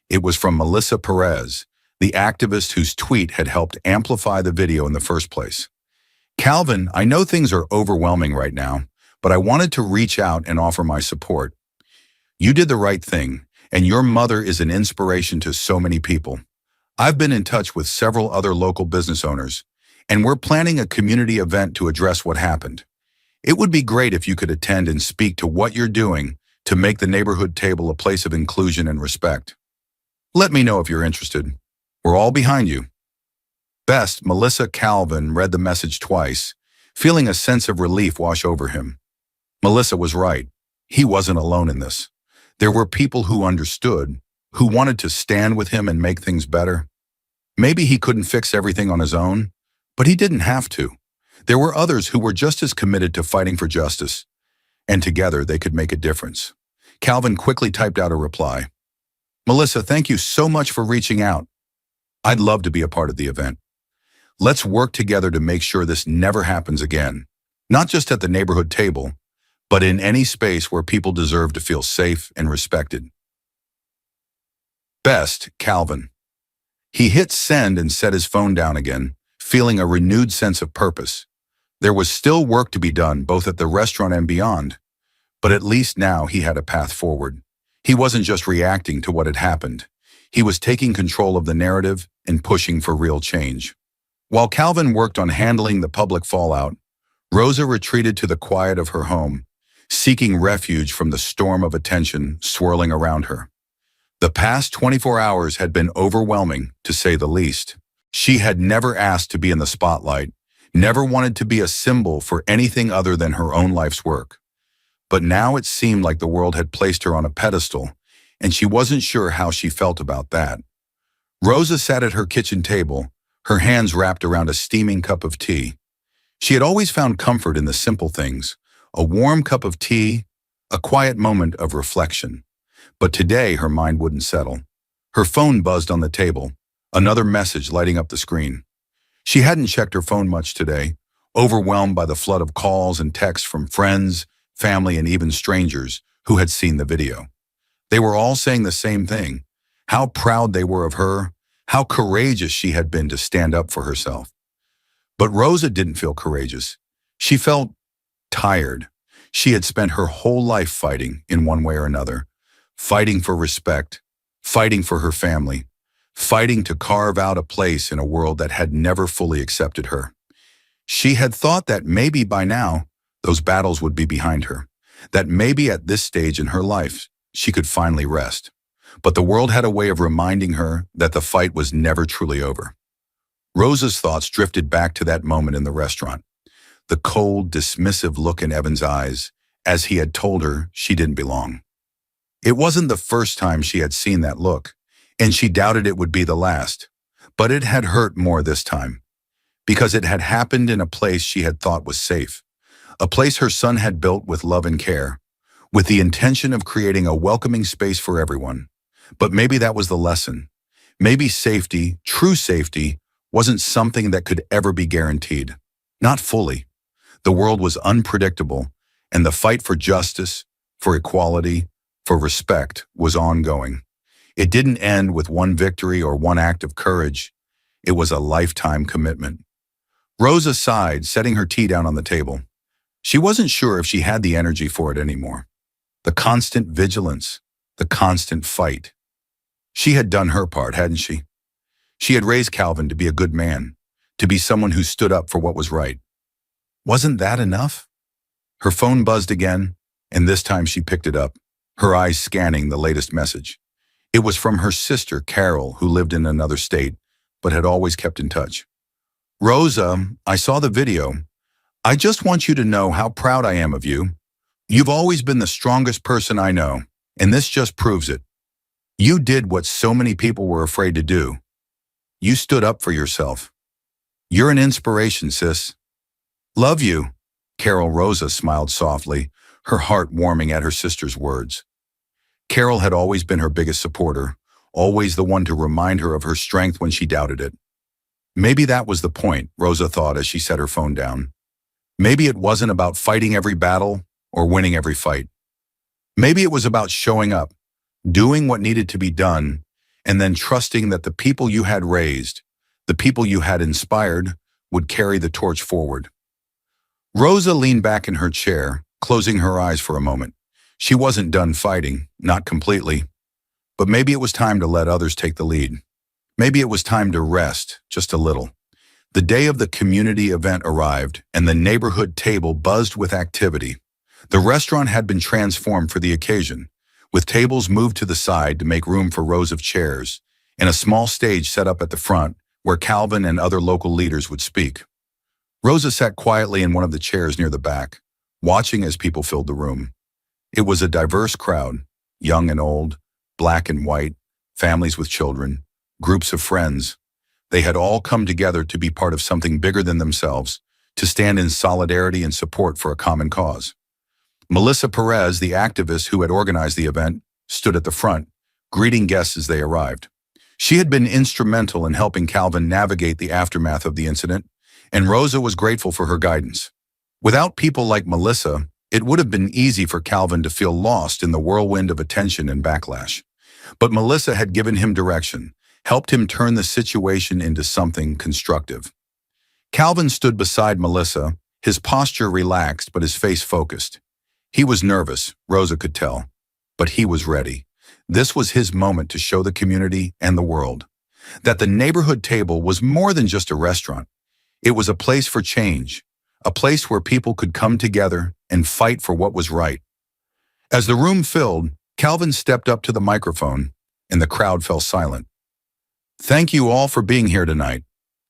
It was from Melissa Perez, the activist whose tweet had helped amplify the video in the first place. "Calvin, I know things are overwhelming right now, but I wanted to reach out and offer my support. You did the right thing, and your mother is an inspiration to so many people. I've been in touch with several other local business owners, and we're planning a community event to address what happened. It would be great if you could attend and speak to what you're doing to make the neighborhood table a place of inclusion and respect. Let me know if you're interested. We're all behind you." Best, Melissa. Calvin read the message twice, feeling a sense of relief wash over him. Melissa was right. He wasn't alone in this. There were people who understood, who wanted to stand with him and make things better. Maybe he couldn't fix everything on his own, but he didn't have to. There were others who were just as committed to fighting for justice, and together they could make a difference. Calvin quickly typed out a reply. "Melissa, thank you so much for reaching out. I'd love to be a part of the event. Let's work together to make sure this never happens again, not just at the neighborhood table, but in any space where people deserve to feel safe and respected." Best, Calvin. He hit send and set his phone down again, feeling a renewed sense of purpose. There was still work to be done, both at the restaurant and beyond, but at least now he had a path forward. He wasn't just reacting to what had happened. He was taking control of the narrative and pushing for real change. While Calvin worked on handling the public fallout, Rosa retreated to the quiet of her home, seeking refuge from the storm of attention swirling around her. The past 24 hours had been overwhelming, to say the least. She had never asked to be in the spotlight, never wanted to be a symbol for anything other than her own life's work. But now it seemed like the world had placed her on a pedestal, and she wasn't sure how she felt about that. Rosa sat at her kitchen table, her hands wrapped around a steaming cup of tea. She had always found comfort in the simple things, a warm cup of tea, a quiet moment of reflection. But today her mind wouldn't settle. Her phone buzzed on the table, another message lighting up the screen. She hadn't checked her phone much today, overwhelmed by the flood of calls and texts from friends, family, and even strangers who had seen the video. They were all saying the same thing, how proud they were of her, how courageous she had been to stand up for herself. But Rosa didn't feel courageous. She felt tired. She had spent her whole life fighting in one way or another, fighting for respect, fighting for her family, fighting to carve out a place in a world that had never fully accepted her. She had thought that maybe by now, those battles would be behind her, that maybe at this stage in her life, she could finally rest. But the world had a way of reminding her that the fight was never truly over. Rosa's thoughts drifted back to that moment in the restaurant, the cold, dismissive look in Evan's eyes, as he had told her she didn't belong. It wasn't the first time she had seen that look, and she doubted it would be the last, but it had hurt more this time, because it had happened in a place she had thought was safe, a place her son had built with love and care, with the intention of creating a welcoming space for everyone. But maybe that was the lesson. Maybe safety, true safety, wasn't something that could ever be guaranteed. Not fully. The world was unpredictable, and the fight for justice, for equality, for respect was ongoing. It didn't end with one victory or one act of courage. It was a lifetime commitment. Rosa sighed, setting her tea down on the table. She wasn't sure if she had the energy for it anymore. The constant vigilance, the constant fight. She had done her part, hadn't she? She had raised Calvin to be a good man, to be someone who stood up for what was right. Wasn't that enough? Her phone buzzed again, and this time she picked it up, her eyes scanning the latest message. It was from her sister, Carol, who lived in another state, but had always kept in touch. Rosa, I saw the video. I just want you to know how proud I am of you. You've always been the strongest person I know, and this just proves it. You did what so many people were afraid to do. You stood up for yourself. You're an inspiration, sis. Love you. Carol Rosa smiled softly, her heart warming at her sister's words. Carol had always been her biggest supporter, always the one to remind her of her strength when she doubted it. Maybe that was the point, Rosa thought as she set her phone down. Maybe it wasn't about fighting every battle or winning every fight. Maybe it was about showing up, doing what needed to be done, and then trusting that the people you had raised, the people you had inspired, would carry the torch forward. Rosa leaned back in her chair, closing her eyes for a moment. She wasn't done fighting, not completely. But maybe it was time to let others take the lead. Maybe it was time to rest, just a little. The day of the community event arrived, and the neighborhood table buzzed with activity. The restaurant had been transformed for the occasion, with tables moved to the side to make room for rows of chairs, and a small stage set up at the front where Calvin and other local leaders would speak. Rosa sat quietly in one of the chairs near the back, watching as people filled the room. It was a diverse crowd, young and old, black and white, families with children, groups of friends. They had all come together to be part of something bigger than themselves, to stand in solidarity and support for a common cause. Melissa Perez, the activist who had organized the event, stood at the front, greeting guests as they arrived. She had been instrumental in helping Calvin navigate the aftermath of the incident, and Rosa was grateful for her guidance. Without people like Melissa, it would have been easy for Calvin to feel lost in the whirlwind of attention and backlash. But Melissa had given him direction, helped him turn the situation into something constructive. Calvin stood beside Melissa, his posture relaxed but his face focused. He was nervous, Rosa could tell, but he was ready. This was his moment to show the community and the world that the neighborhood table was more than just a restaurant. It was a place for change, a place where people could come together and fight for what was right. As the room filled, Calvin stepped up to the microphone, and the crowd fell silent. "Thank you all for being here tonight,"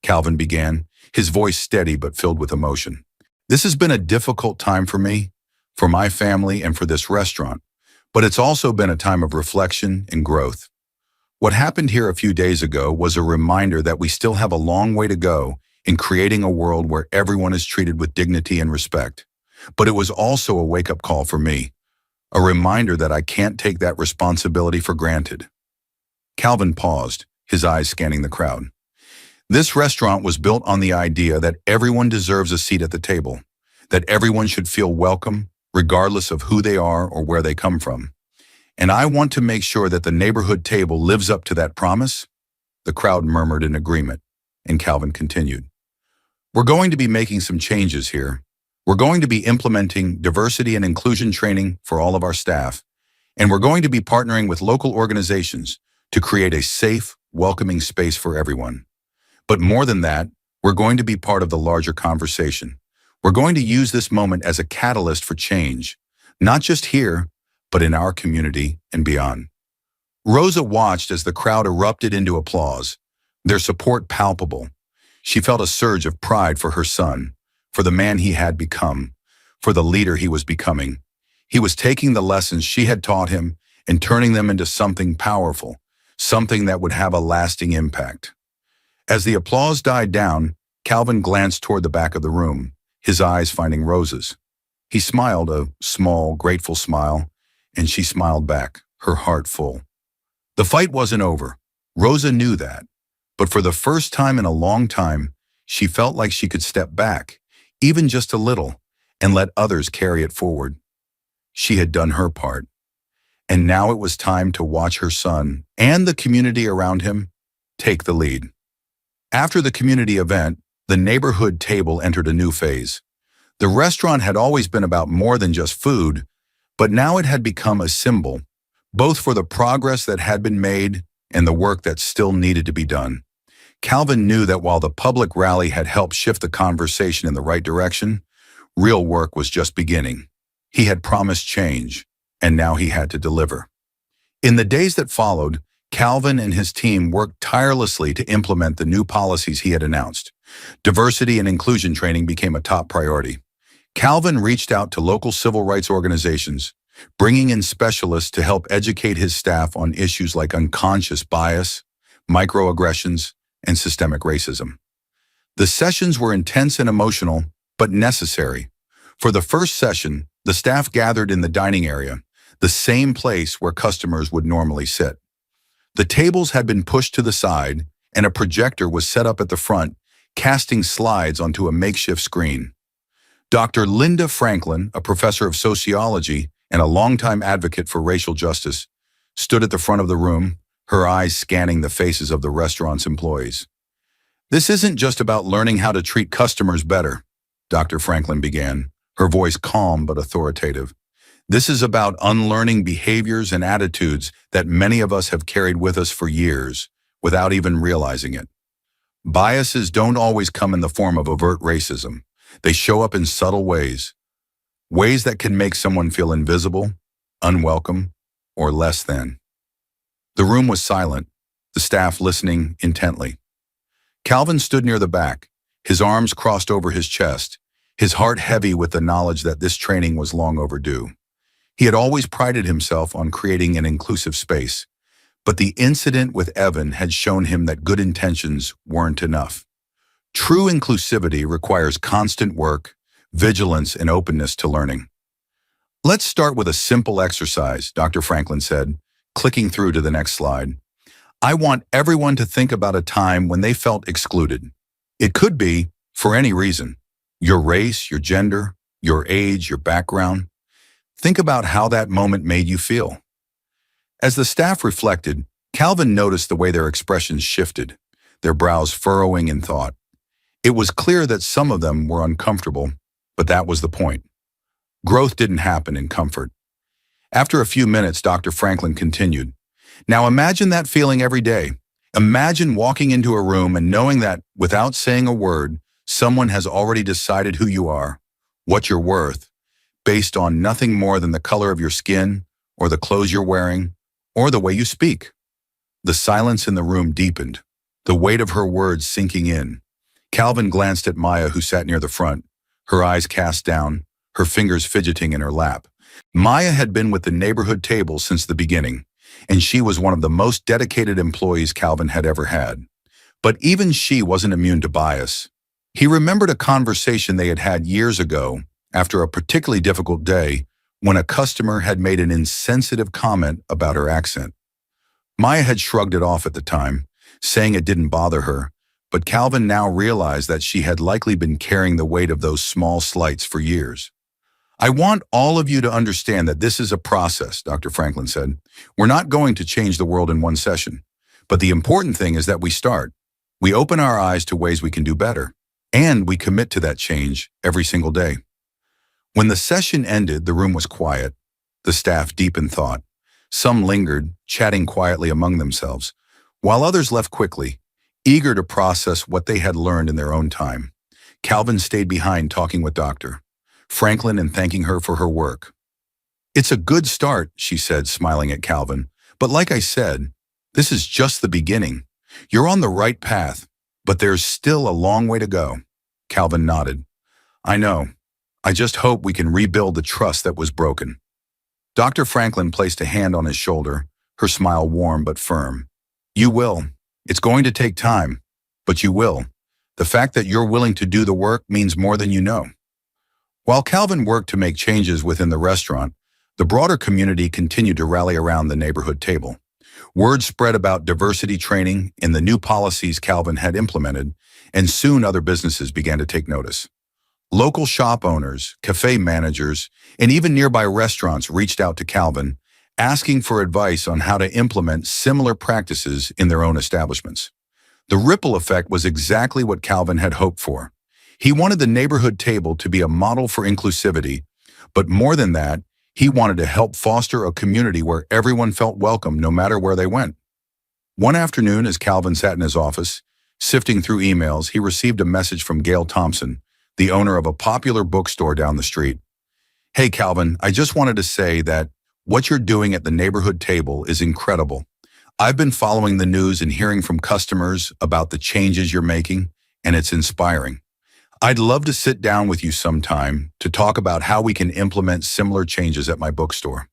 Calvin began, his voice steady but filled with emotion. This has been a difficult time for me, for my family, and for this restaurant, but it's also been a time of reflection and growth. What happened here a few days ago was a reminder that we still have a long way to go in creating a world where everyone is treated with dignity and respect. But it was also a wake-up call for me, a reminder that I can't take that responsibility for granted. Calvin paused, his eyes scanning the crowd. This restaurant was built on the idea that everyone deserves a seat at the table, that everyone should feel welcome, regardless of who they are or where they come from. And I want to make sure that the neighborhood table lives up to that promise. The crowd murmured in agreement, and Calvin continued. We're going to be making some changes here. We're going to be implementing diversity and inclusion training for all of our staff, and we're going to be partnering with local organizations to create a safe, welcoming space for everyone. But more than that, we're going to be part of the larger conversation. We're going to use this moment as a catalyst for change, not just here, but in our community and beyond. Rosa watched as the crowd erupted into applause, their support palpable. She felt a surge of pride for her son, for the man he had become, for the leader he was becoming. He was taking the lessons she had taught him and turning them into something powerful, something that would have a lasting impact. As the applause died down, Calvin glanced toward the back of the room, his eyes finding Rosa's. He smiled a small, grateful smile, and she smiled back, her heart full. The fight wasn't over. Rosa knew that. But for the first time in a long time, she felt like she could step back, even just a little, and let others carry it forward. She had done her part. And now it was time to watch her son and the community around him take the lead. After the community event, the neighborhood table entered a new phase. The restaurant had always been about more than just food, but now it had become a symbol, both for the progress that had been made and the work that still needed to be done. Calvin knew that while the public rally had helped shift the conversation in the right direction, real work was just beginning. He had promised change, and now he had to deliver. In the days that followed, Calvin and his team worked tirelessly to implement the new policies he had announced. Diversity and inclusion training became a top priority. Calvin reached out to local civil rights organizations, bringing in specialists to help educate his staff on issues like unconscious bias, microaggressions, and systemic racism. The sessions were intense and emotional, but necessary. For the first session, the staff gathered in the dining area, the same place where customers would normally sit. The tables had been pushed to the side, and a projector was set up at the front, casting slides onto a makeshift screen. Dr. Linda Franklin, a professor of sociology and a longtime advocate for racial justice, stood at the front of the room, her eyes scanning the faces of the restaurant's employees. This isn't just about learning how to treat customers better, Dr. Franklin began, her voice calm but authoritative. This is about unlearning behaviors and attitudes that many of us have carried with us for years, without even realizing it. Biases don't always come in the form of overt racism. They show up in subtle ways that can make someone feel invisible, unwelcome, or less than. The room was silent, the staff listening intently. Calvin stood near the back, his arms crossed over his chest, his heart heavy with the knowledge that this training was long overdue. He had always prided himself on creating an inclusive space, but the incident with Evan had shown him that good intentions weren't enough. True inclusivity requires constant work, vigilance, and openness to learning. Let's start with a simple exercise, Dr. Franklin said, clicking through to the next slide. I want everyone to think about a time when they felt excluded. It could be for any reason: your race, your gender, your age, your background. Think about how that moment made you feel. As the staff reflected, Calvin noticed the way their expressions shifted, their brows furrowing in thought. It was clear that some of them were uncomfortable, but that was the point. Growth didn't happen in comfort. After a few minutes, Dr. Franklin continued. Now imagine that feeling every day. Imagine walking into a room and knowing that, without saying a word, someone has already decided who you are, what you're worth, based on nothing more than the color of your skin, or the clothes you're wearing, or the way you speak. The silence in the room deepened, the weight of her words sinking in. Calvin glanced at Maya, who sat near the front, her eyes cast down, her fingers fidgeting in her lap. Maya had been with the neighborhood table since the beginning, and she was one of the most dedicated employees Calvin had ever had. But even she wasn't immune to bias. He remembered a conversation they had had years ago after a particularly difficult day when a customer had made an insensitive comment about her accent. Maya had shrugged it off at the time, saying it didn't bother her, but Calvin now realized that she had likely been carrying the weight of those small slights for years. "I want all of you to understand that this is a process," Dr. Franklin said. "We're not going to change the world in one session. But the important thing is that we start. We open our eyes to ways we can do better, and we commit to that change every single day." When the session ended, the room was quiet, the staff deep in thought. Some lingered, chatting quietly among themselves, while others left quickly, eager to process what they had learned in their own time. Calvin stayed behind talking with Dr. Franklin and thanking her for her work. "It's a good start," she said, smiling at Calvin. "But like I said, this is just the beginning. You're on the right path, but there's still a long way to go." Calvin nodded. "I know. I just hope we can rebuild the trust that was broken." Dr. Franklin placed a hand on his shoulder, her smile warm but firm. "You will. It's going to take time, but you will. The fact that you're willing to do the work means more than you know." While Calvin worked to make changes within the restaurant, the broader community continued to rally around the neighborhood table. Word spread about diversity training and the new policies Calvin had implemented, and soon other businesses began to take notice. Local shop owners, cafe managers, and even nearby restaurants reached out to Calvin, asking for advice on how to implement similar practices in their own establishments. The ripple effect was exactly what Calvin had hoped for. He wanted the neighborhood table to be a model for inclusivity, but more than that, he wanted to help foster a community where everyone felt welcome no matter where they went. One afternoon, as Calvin sat in his office, sifting through emails, he received a message from Gail Thompson, the owner of a popular bookstore down the street. "Hey Calvin, I just wanted to say that what you're doing at the neighborhood table is incredible. I've been following the news and hearing from customers about the changes you're making, and it's inspiring. I'd love to sit down with you sometime to talk about how we can implement similar changes at my bookstore.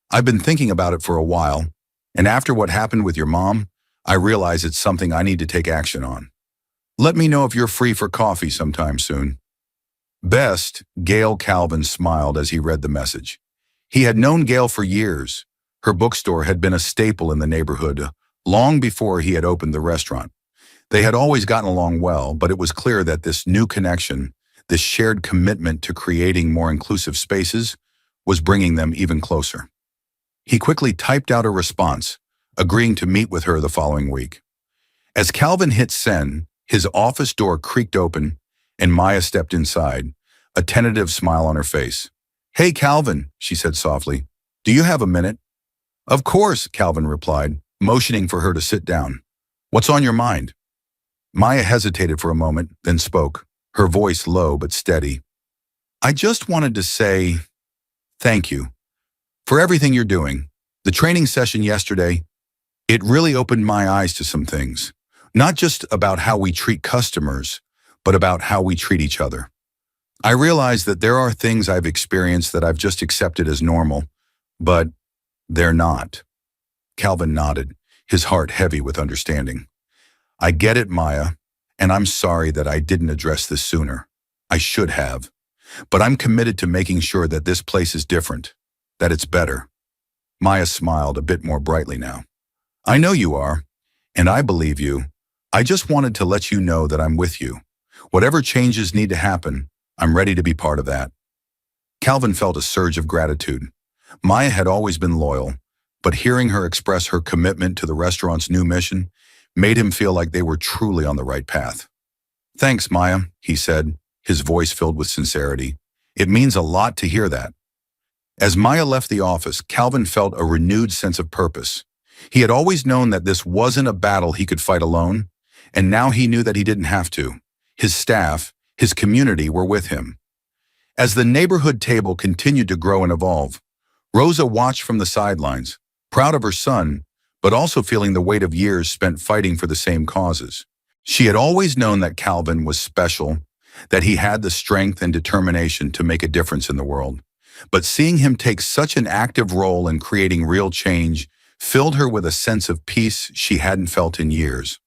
I've been thinking about it for a while, and after what happened with your mom, I realize it's something I need to take action on. Let me know if you're free for coffee sometime soon." Best, Gail. Calvin smiled as he read the message. He had known Gail for years. Her bookstore had been a staple in the neighborhood long before he had opened the restaurant. They had always gotten along well, but it was clear that this new connection, this shared commitment to creating more inclusive spaces, was bringing them even closer. He quickly typed out a response, agreeing to meet with her the following week. As Calvin hit send, his office door creaked open, and Maya stepped inside, a tentative smile on her face. "Hey, Calvin," she said softly. "Do you have a minute?" "Of course," Calvin replied, motioning for her to sit down. "What's on your mind?" Maya hesitated for a moment, then spoke, her voice low but steady. "I just wanted to say thank you for everything you're doing. The training session yesterday, it really opened my eyes to some things. Not just about how we treat customers, but about how we treat each other. I realize that there are things I've experienced that I've just accepted as normal, but they're not." Calvin nodded, his heart heavy with understanding. "I get it, Maya, and I'm sorry that I didn't address this sooner. I should have. But I'm committed to making sure that this place is different, that it's better." Maya smiled a bit more brightly now. "I know you are, and I believe you. I just wanted to let you know that I'm with you. Whatever changes need to happen, I'm ready to be part of that." Calvin felt a surge of gratitude. Maya had always been loyal, but hearing her express her commitment to the restaurant's new mission made him feel like they were truly on the right path. "Thanks, Maya," he said, his voice filled with sincerity. "It means a lot to hear that." As Maya left the office, Calvin felt a renewed sense of purpose. He had always known that this wasn't a battle he could fight alone, and now he knew that he didn't have to. His staff, his community were with him. As the neighborhood table continued to grow and evolve, Rosa watched from the sidelines, proud of her son, but also feeling the weight of years spent fighting for the same causes. She had always known that Calvin was special, that he had the strength and determination to make a difference in the world. But seeing him take such an active role in creating real change filled her with a sense of peace she hadn't felt in years.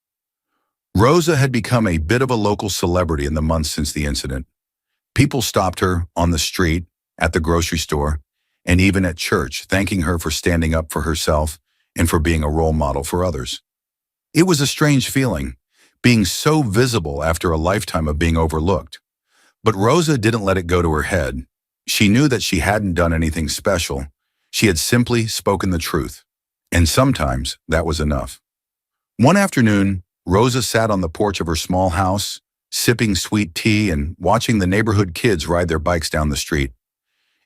Rosa had become a bit of a local celebrity in the months since the incident. People stopped her on the street, at the grocery store, and even at church, thanking her for standing up for herself and for being a role model for others. It was a strange feeling, being so visible after a lifetime of being overlooked. But Rosa didn't let it go to her head. She knew that she hadn't done anything special. She had simply spoken the truth. And sometimes that was enough. One afternoon, Rosa sat on the porch of her small house, sipping sweet tea and watching the neighborhood kids ride their bikes down the street.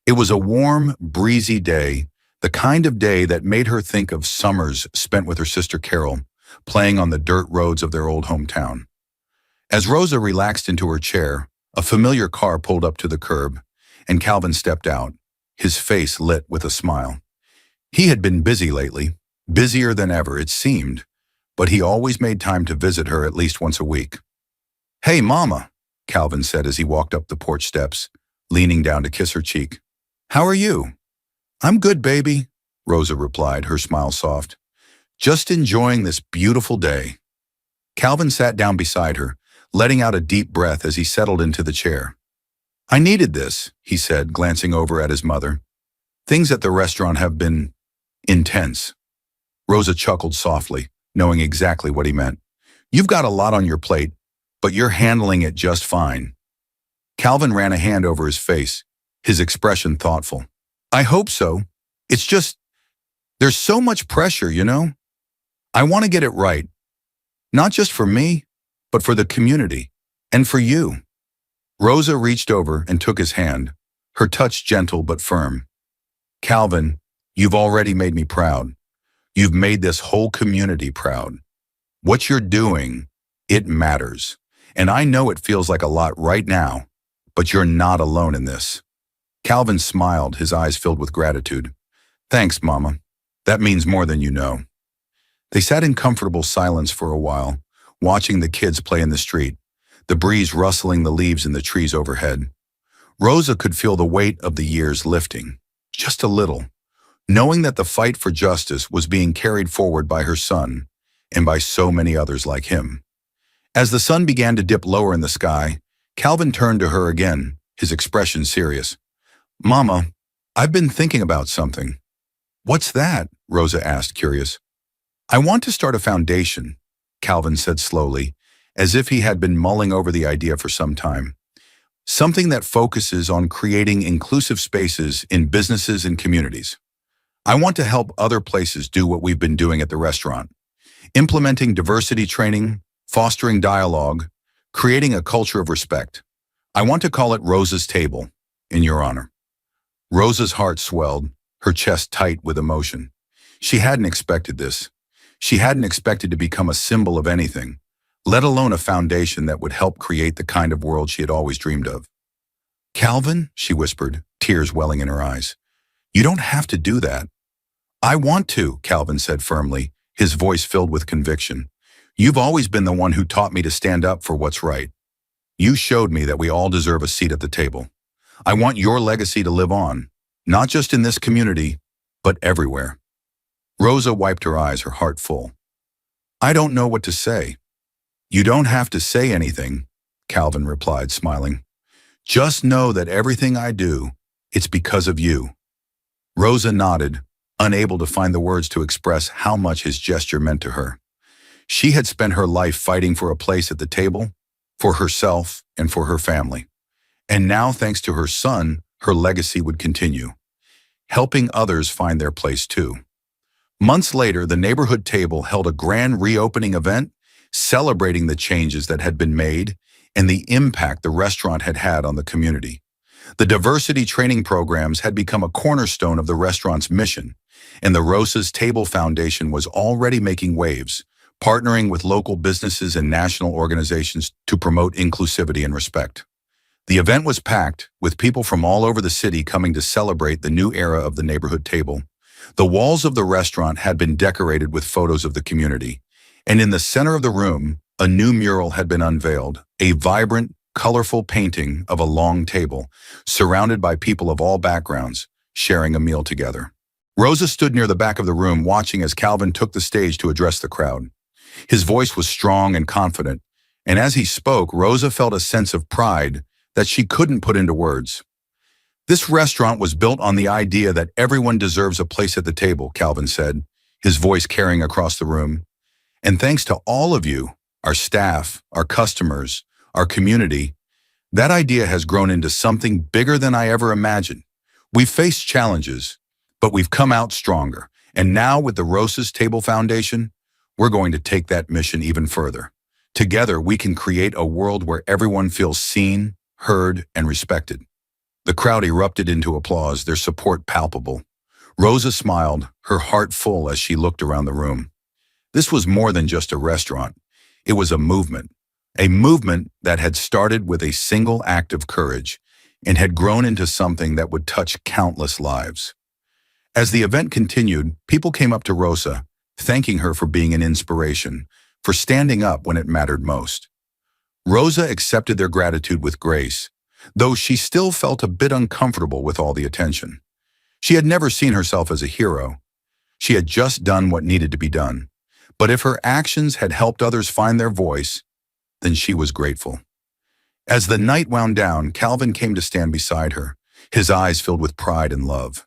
It was a warm, breezy day, the kind of day that made her think of summers spent with her sister Carol, playing on the dirt roads of their old hometown. As Rosa relaxed into her chair, a familiar car pulled up to the curb, and Calvin stepped out, his face lit with a smile. He had been busy lately, busier than ever, it seemed, but he always made time to visit her at least once a week. "Hey, Mama," Calvin said as he walked up the porch steps, leaning down to kiss her cheek. "How are you?" "I'm good, baby," Rosa replied, her smile soft. "Just enjoying this beautiful day." Calvin sat down beside her, letting out a deep breath as he settled into the chair. "I needed this," he said, glancing over at his mother. "Things at the restaurant have been intense." Rosa chuckled softly, knowing exactly what he meant. "You've got a lot on your plate, but you're handling it just fine." Calvin ran a hand over his face, his expression thoughtful. "I hope so. It's just, there's so much pressure, you know? I want to get it right. Not just for me, but for the community, and for you." Rosa reached over and took his hand, her touch gentle but firm. "Calvin, you've already made me proud. You've made this whole community proud. What you're doing, it matters. And I know it feels like a lot right now, but you're not alone in this." Calvin smiled, his eyes filled with gratitude. "Thanks, Mama. That means more than you know." They sat in comfortable silence for a while, watching the kids play in the street, the breeze rustling the leaves in the trees overhead. Rosa could feel the weight of the years lifting, just a little, knowing that the fight for justice was being carried forward by her son and by so many others like him. As the sun began to dip lower in the sky, Calvin turned to her again, his expression serious. "Mama, I've been thinking about something." "What's that?" Rosa asked, curious. "I want to start a foundation," Calvin said slowly, as if he had been mulling over the idea for some time. "Something that focuses on creating inclusive spaces in businesses and communities. I want to help other places do what we've been doing at the restaurant, implementing diversity training, fostering dialogue, creating a culture of respect. I want to call it Rosa's Table, in your honor." Rosa's heart swelled, her chest tight with emotion. She hadn't expected this. She hadn't expected to become a symbol of anything, let alone a foundation that would help create the kind of world she had always dreamed of. "Calvin," she whispered, tears welling in her eyes, "you don't have to do that." "I want to," Calvin said firmly, his voice filled with conviction. "You've always been the one who taught me to stand up for what's right. You showed me that we all deserve a seat at the table. I want your legacy to live on, not just in this community, but everywhere." Rosa wiped her eyes, her heart full. "I don't know what to say." "You don't have to say anything," Calvin replied, smiling. "Just know that everything I do, it's because of you." Rosa nodded, unable to find the words to express how much his gesture meant to her. She had spent her life fighting for a place at the table, for herself and for her family. And now, thanks to her son, her legacy would continue, helping others find their place too. Months later, the neighborhood table held a grand reopening event, celebrating the changes that had been made and the impact the restaurant had had on the community. The diversity training programs had become a cornerstone of the restaurant's mission, and the Rosa's Table Foundation was already making waves, partnering with local businesses and national organizations to promote inclusivity and respect. The event was packed, with people from all over the city coming to celebrate the new era of the neighborhood table. The walls of the restaurant had been decorated with photos of the community, and in the center of the room, A new mural had been unveiled, a vibrant, colorful painting of a long table, surrounded by people of all backgrounds, sharing a meal together. Rosa stood near the back of the room watching as Calvin took the stage to address the crowd. His voice was strong and confident, and as he spoke, Rosa felt a sense of pride that she couldn't put into words. This restaurant was built on the idea that everyone deserves a place at the table, Calvin said, his voice carrying across the room. And thanks to all of you, our staff, our customers, our community, that idea has grown into something bigger than I ever imagined. We've faced challenges, but we've come out stronger. And now with the Rosa's Table Foundation, we're going to take that mission even further. Together, we can create a world where everyone feels seen, heard, and respected. The crowd erupted into applause, their support palpable. Rosa smiled, her heart full as she looked around the room. This was more than just a restaurant. It was a movement that had started with a single act of courage and had grown into something that would touch countless lives. As the event continued, people came up to Rosa, thanking her for being an inspiration, for standing up when it mattered most. Rosa accepted their gratitude with grace, though she still felt a bit uncomfortable with all the attention. She had never seen herself as a hero. She had just done what needed to be done. But if her actions had helped others find their voice, then she was grateful. As the night wound down, Calvin came to stand beside her, his eyes filled with pride and love.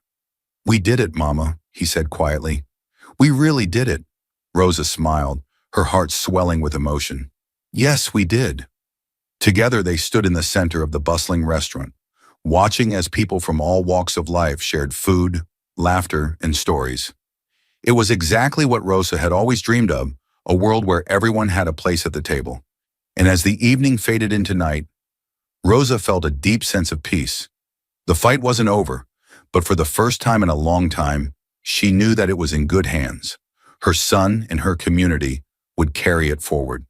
"We did it, Mama," he said quietly. "We really did it." Rosa smiled, her heart swelling with emotion. "Yes, we did." Together they stood in the center of the bustling restaurant, watching as people from all walks of life shared food, laughter, and stories. It was exactly what Rosa had always dreamed of, a world where everyone had a place at the table. And as the evening faded into night, Rosa felt a deep sense of peace. The fight wasn't over, but for the first time in a long time, she knew that it was in good hands. Her son and her community would carry it forward.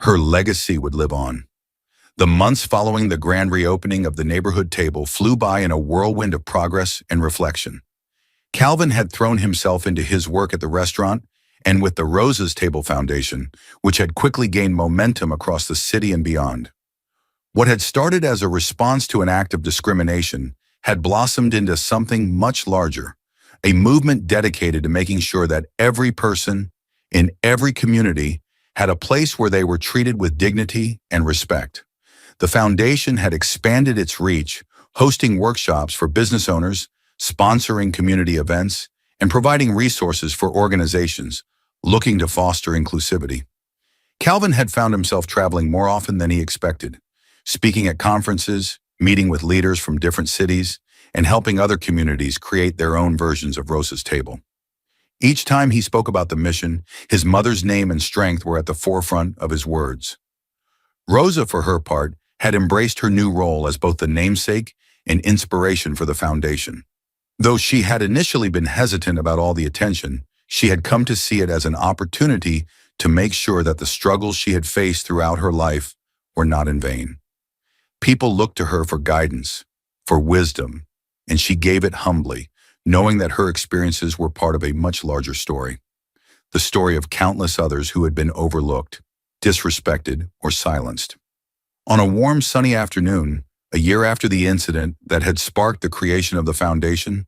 Her legacy would live on. The months following the grand reopening of the neighborhood table flew by in a whirlwind of progress and reflection. Calvin had thrown himself into his work at the restaurant, and with the Rosa's Table Foundation, which had quickly gained momentum across the city and beyond. What had started as a response to an act of discrimination had blossomed into something much larger, a movement dedicated to making sure that every person in every community had a place where they were treated with dignity and respect. The foundation had expanded its reach, hosting workshops for business owners, sponsoring community events, and providing resources for organizations looking to foster inclusivity. Calvin had found himself traveling more often than he expected, speaking at conferences, meeting with leaders from different cities, and helping other communities create their own versions of Rosa's Table. Each time he spoke about the mission, his mother's name and strength were at the forefront of his words. Rosa, for her part, had embraced her new role as both the namesake and inspiration for the foundation. Though she had initially been hesitant about all the attention, she had come to see it as an opportunity to make sure that the struggles she had faced throughout her life were not in vain. People looked to her for guidance, for wisdom, and she gave it humbly, knowing that her experiences were part of a much larger story. The story of countless others who had been overlooked, disrespected, or silenced. On a warm, sunny afternoon, a year after the incident that had sparked the creation of the foundation,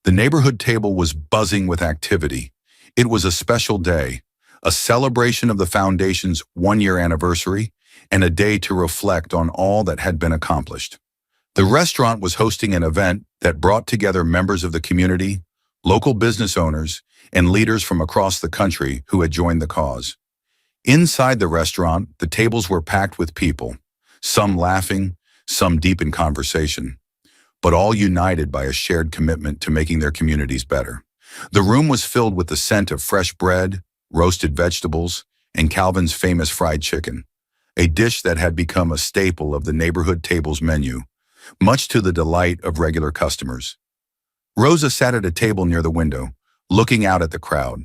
the neighborhood table was buzzing with activity. It was a special day, a celebration of the foundation's one-year anniversary, and a day to reflect on all that had been accomplished. The restaurant was hosting an event that brought together members of the community, local business owners, and leaders from across the country who had joined the cause. Inside the restaurant, the tables were packed with people, some laughing, some deep in conversation, but all united by a shared commitment to making their communities better. The room was filled with the scent of fresh bread, roasted vegetables, and Calvin's famous fried chicken, a dish that had become a staple of the neighborhood table's menu, much to the delight of regular customers. Rosa sat at a table near the window, looking out at the crowd.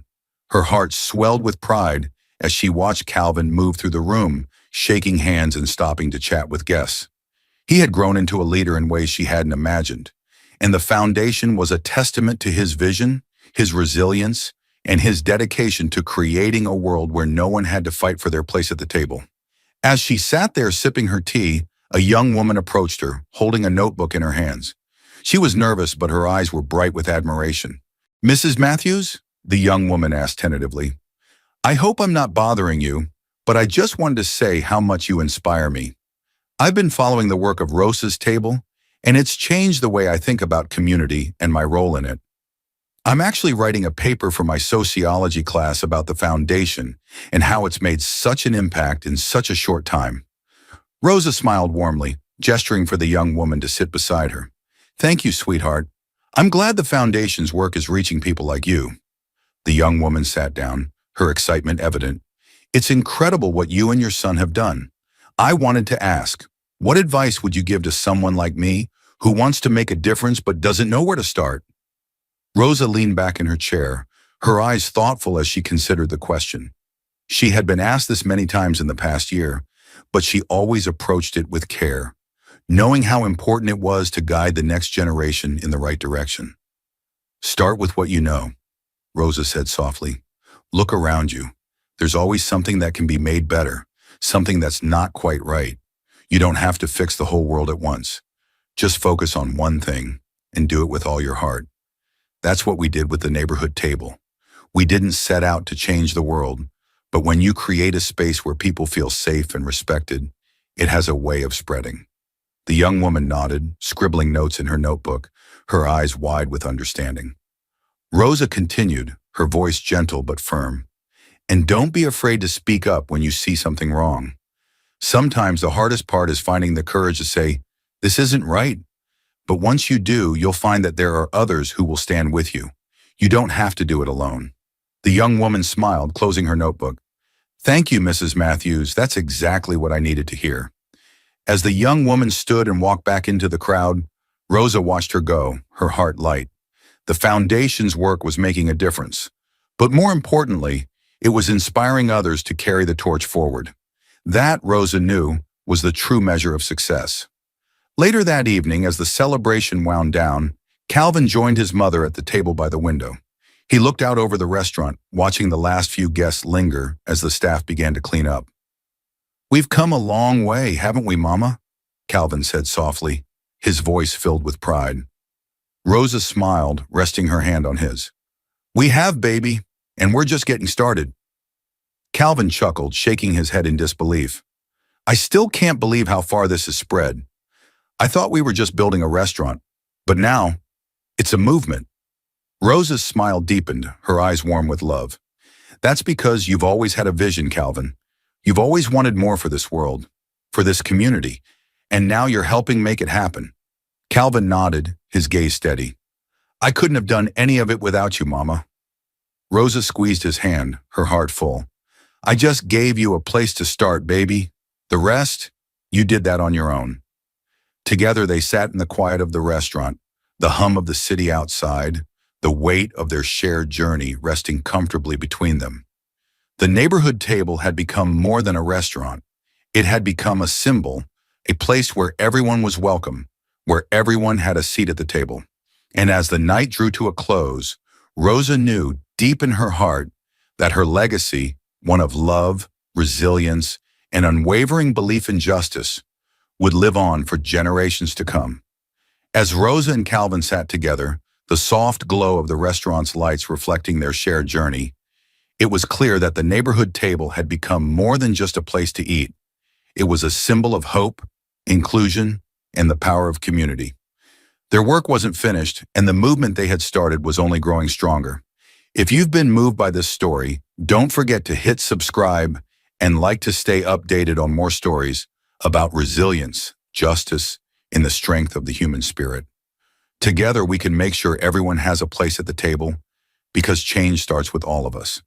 Her heart swelled with pride as she watched Calvin move through the room, shaking hands and stopping to chat with guests. He had grown into a leader in ways she hadn't imagined, and the foundation was a testament to his vision, his resilience, and his dedication to creating a world where no one had to fight for their place at the table. As she sat there sipping her tea, a young woman approached her, holding a notebook in her hands. She was nervous, but her eyes were bright with admiration. "Mrs. Matthews?" the young woman asked tentatively. "I hope I'm not bothering you, but I just wanted to say how much you inspire me. I've been following the work of Rosa's Table, and it's changed the way I think about community and my role in it. I'm actually writing a paper for my sociology class about the foundation and how it's made such an impact in such a short time." Rosa smiled warmly, gesturing for the young woman to sit beside her. "Thank you, sweetheart. I'm glad the foundation's work is reaching people like you." The young woman sat down, her excitement evident. "It's incredible what you and your son have done. I wanted to ask, what advice would you give to someone like me who wants to make a difference but doesn't know where to start?" Rosa leaned back in her chair, her eyes thoughtful as she considered the question. She had been asked this many times in the past year, but she always approached it with care, knowing how important it was to guide the next generation in the right direction. "Start with what you know," Rosa said softly. "Look around you. There's always something that can be made better, something that's not quite right. You don't have to fix the whole world at once. Just focus on one thing and do it with all your heart." That's what we did with the neighborhood table. We didn't set out to change the world, but when you create a space where people feel safe and respected, it has a way of spreading. The young woman nodded, scribbling notes in her notebook, her eyes wide with understanding. Rosa continued, her voice gentle but firm. "And don't be afraid to speak up when you see something wrong. Sometimes the hardest part is finding the courage to say, 'This isn't right.' But once you do, you'll find that there are others who will stand with you. You don't have to do it alone." The young woman smiled, closing her notebook. "Thank you, Mrs. Matthews. That's exactly what I needed to hear." As the young woman stood and walked back into the crowd, Rosa watched her go, her heart light. The foundation's work was making a difference. But more importantly, it was inspiring others to carry the torch forward. That, Rosa knew, was the true measure of success. Later that evening, as the celebration wound down, Calvin joined his mother at the table by the window. He looked out over the restaurant, watching the last few guests linger as the staff began to clean up. "We've come a long way, haven't we, Mama?" Calvin said softly, his voice filled with pride. Rosa smiled, resting her hand on his. "We have, baby, and we're just getting started." Calvin chuckled, shaking his head in disbelief. "I still can't believe how far this has spread. I thought we were just building a restaurant, but now it's a movement." Rosa's smile deepened, her eyes warm with love. "That's because you've always had a vision, Calvin. You've always wanted more for this world, for this community, and now you're helping make it happen." Calvin nodded, his gaze steady. "I couldn't have done any of it without you, Mama." Rosa squeezed his hand, her heart full. "I just gave you a place to start, baby. The rest, you did that on your own." Together they sat in the quiet of the restaurant, the hum of the city outside, the weight of their shared journey resting comfortably between them. The neighborhood table had become more than a restaurant. It had become a symbol, a place where everyone was welcome, where everyone had a seat at the table. And as the night drew to a close, Rosa knew deep in her heart that her legacy, one of love, resilience, and unwavering belief in justice, would live on for generations to come. As Rosa and Calvin sat together, the soft glow of the restaurant's lights reflecting their shared journey, it was clear that the neighborhood table had become more than just a place to eat. It was a symbol of hope, inclusion, and the power of community. Their work wasn't finished, and the movement they had started was only growing stronger. If you've been moved by this story, don't forget to hit subscribe and like to stay updated on more stories about resilience, justice, and the strength of the human spirit. Together, we can make sure everyone has a place at the table, because change starts with all of us.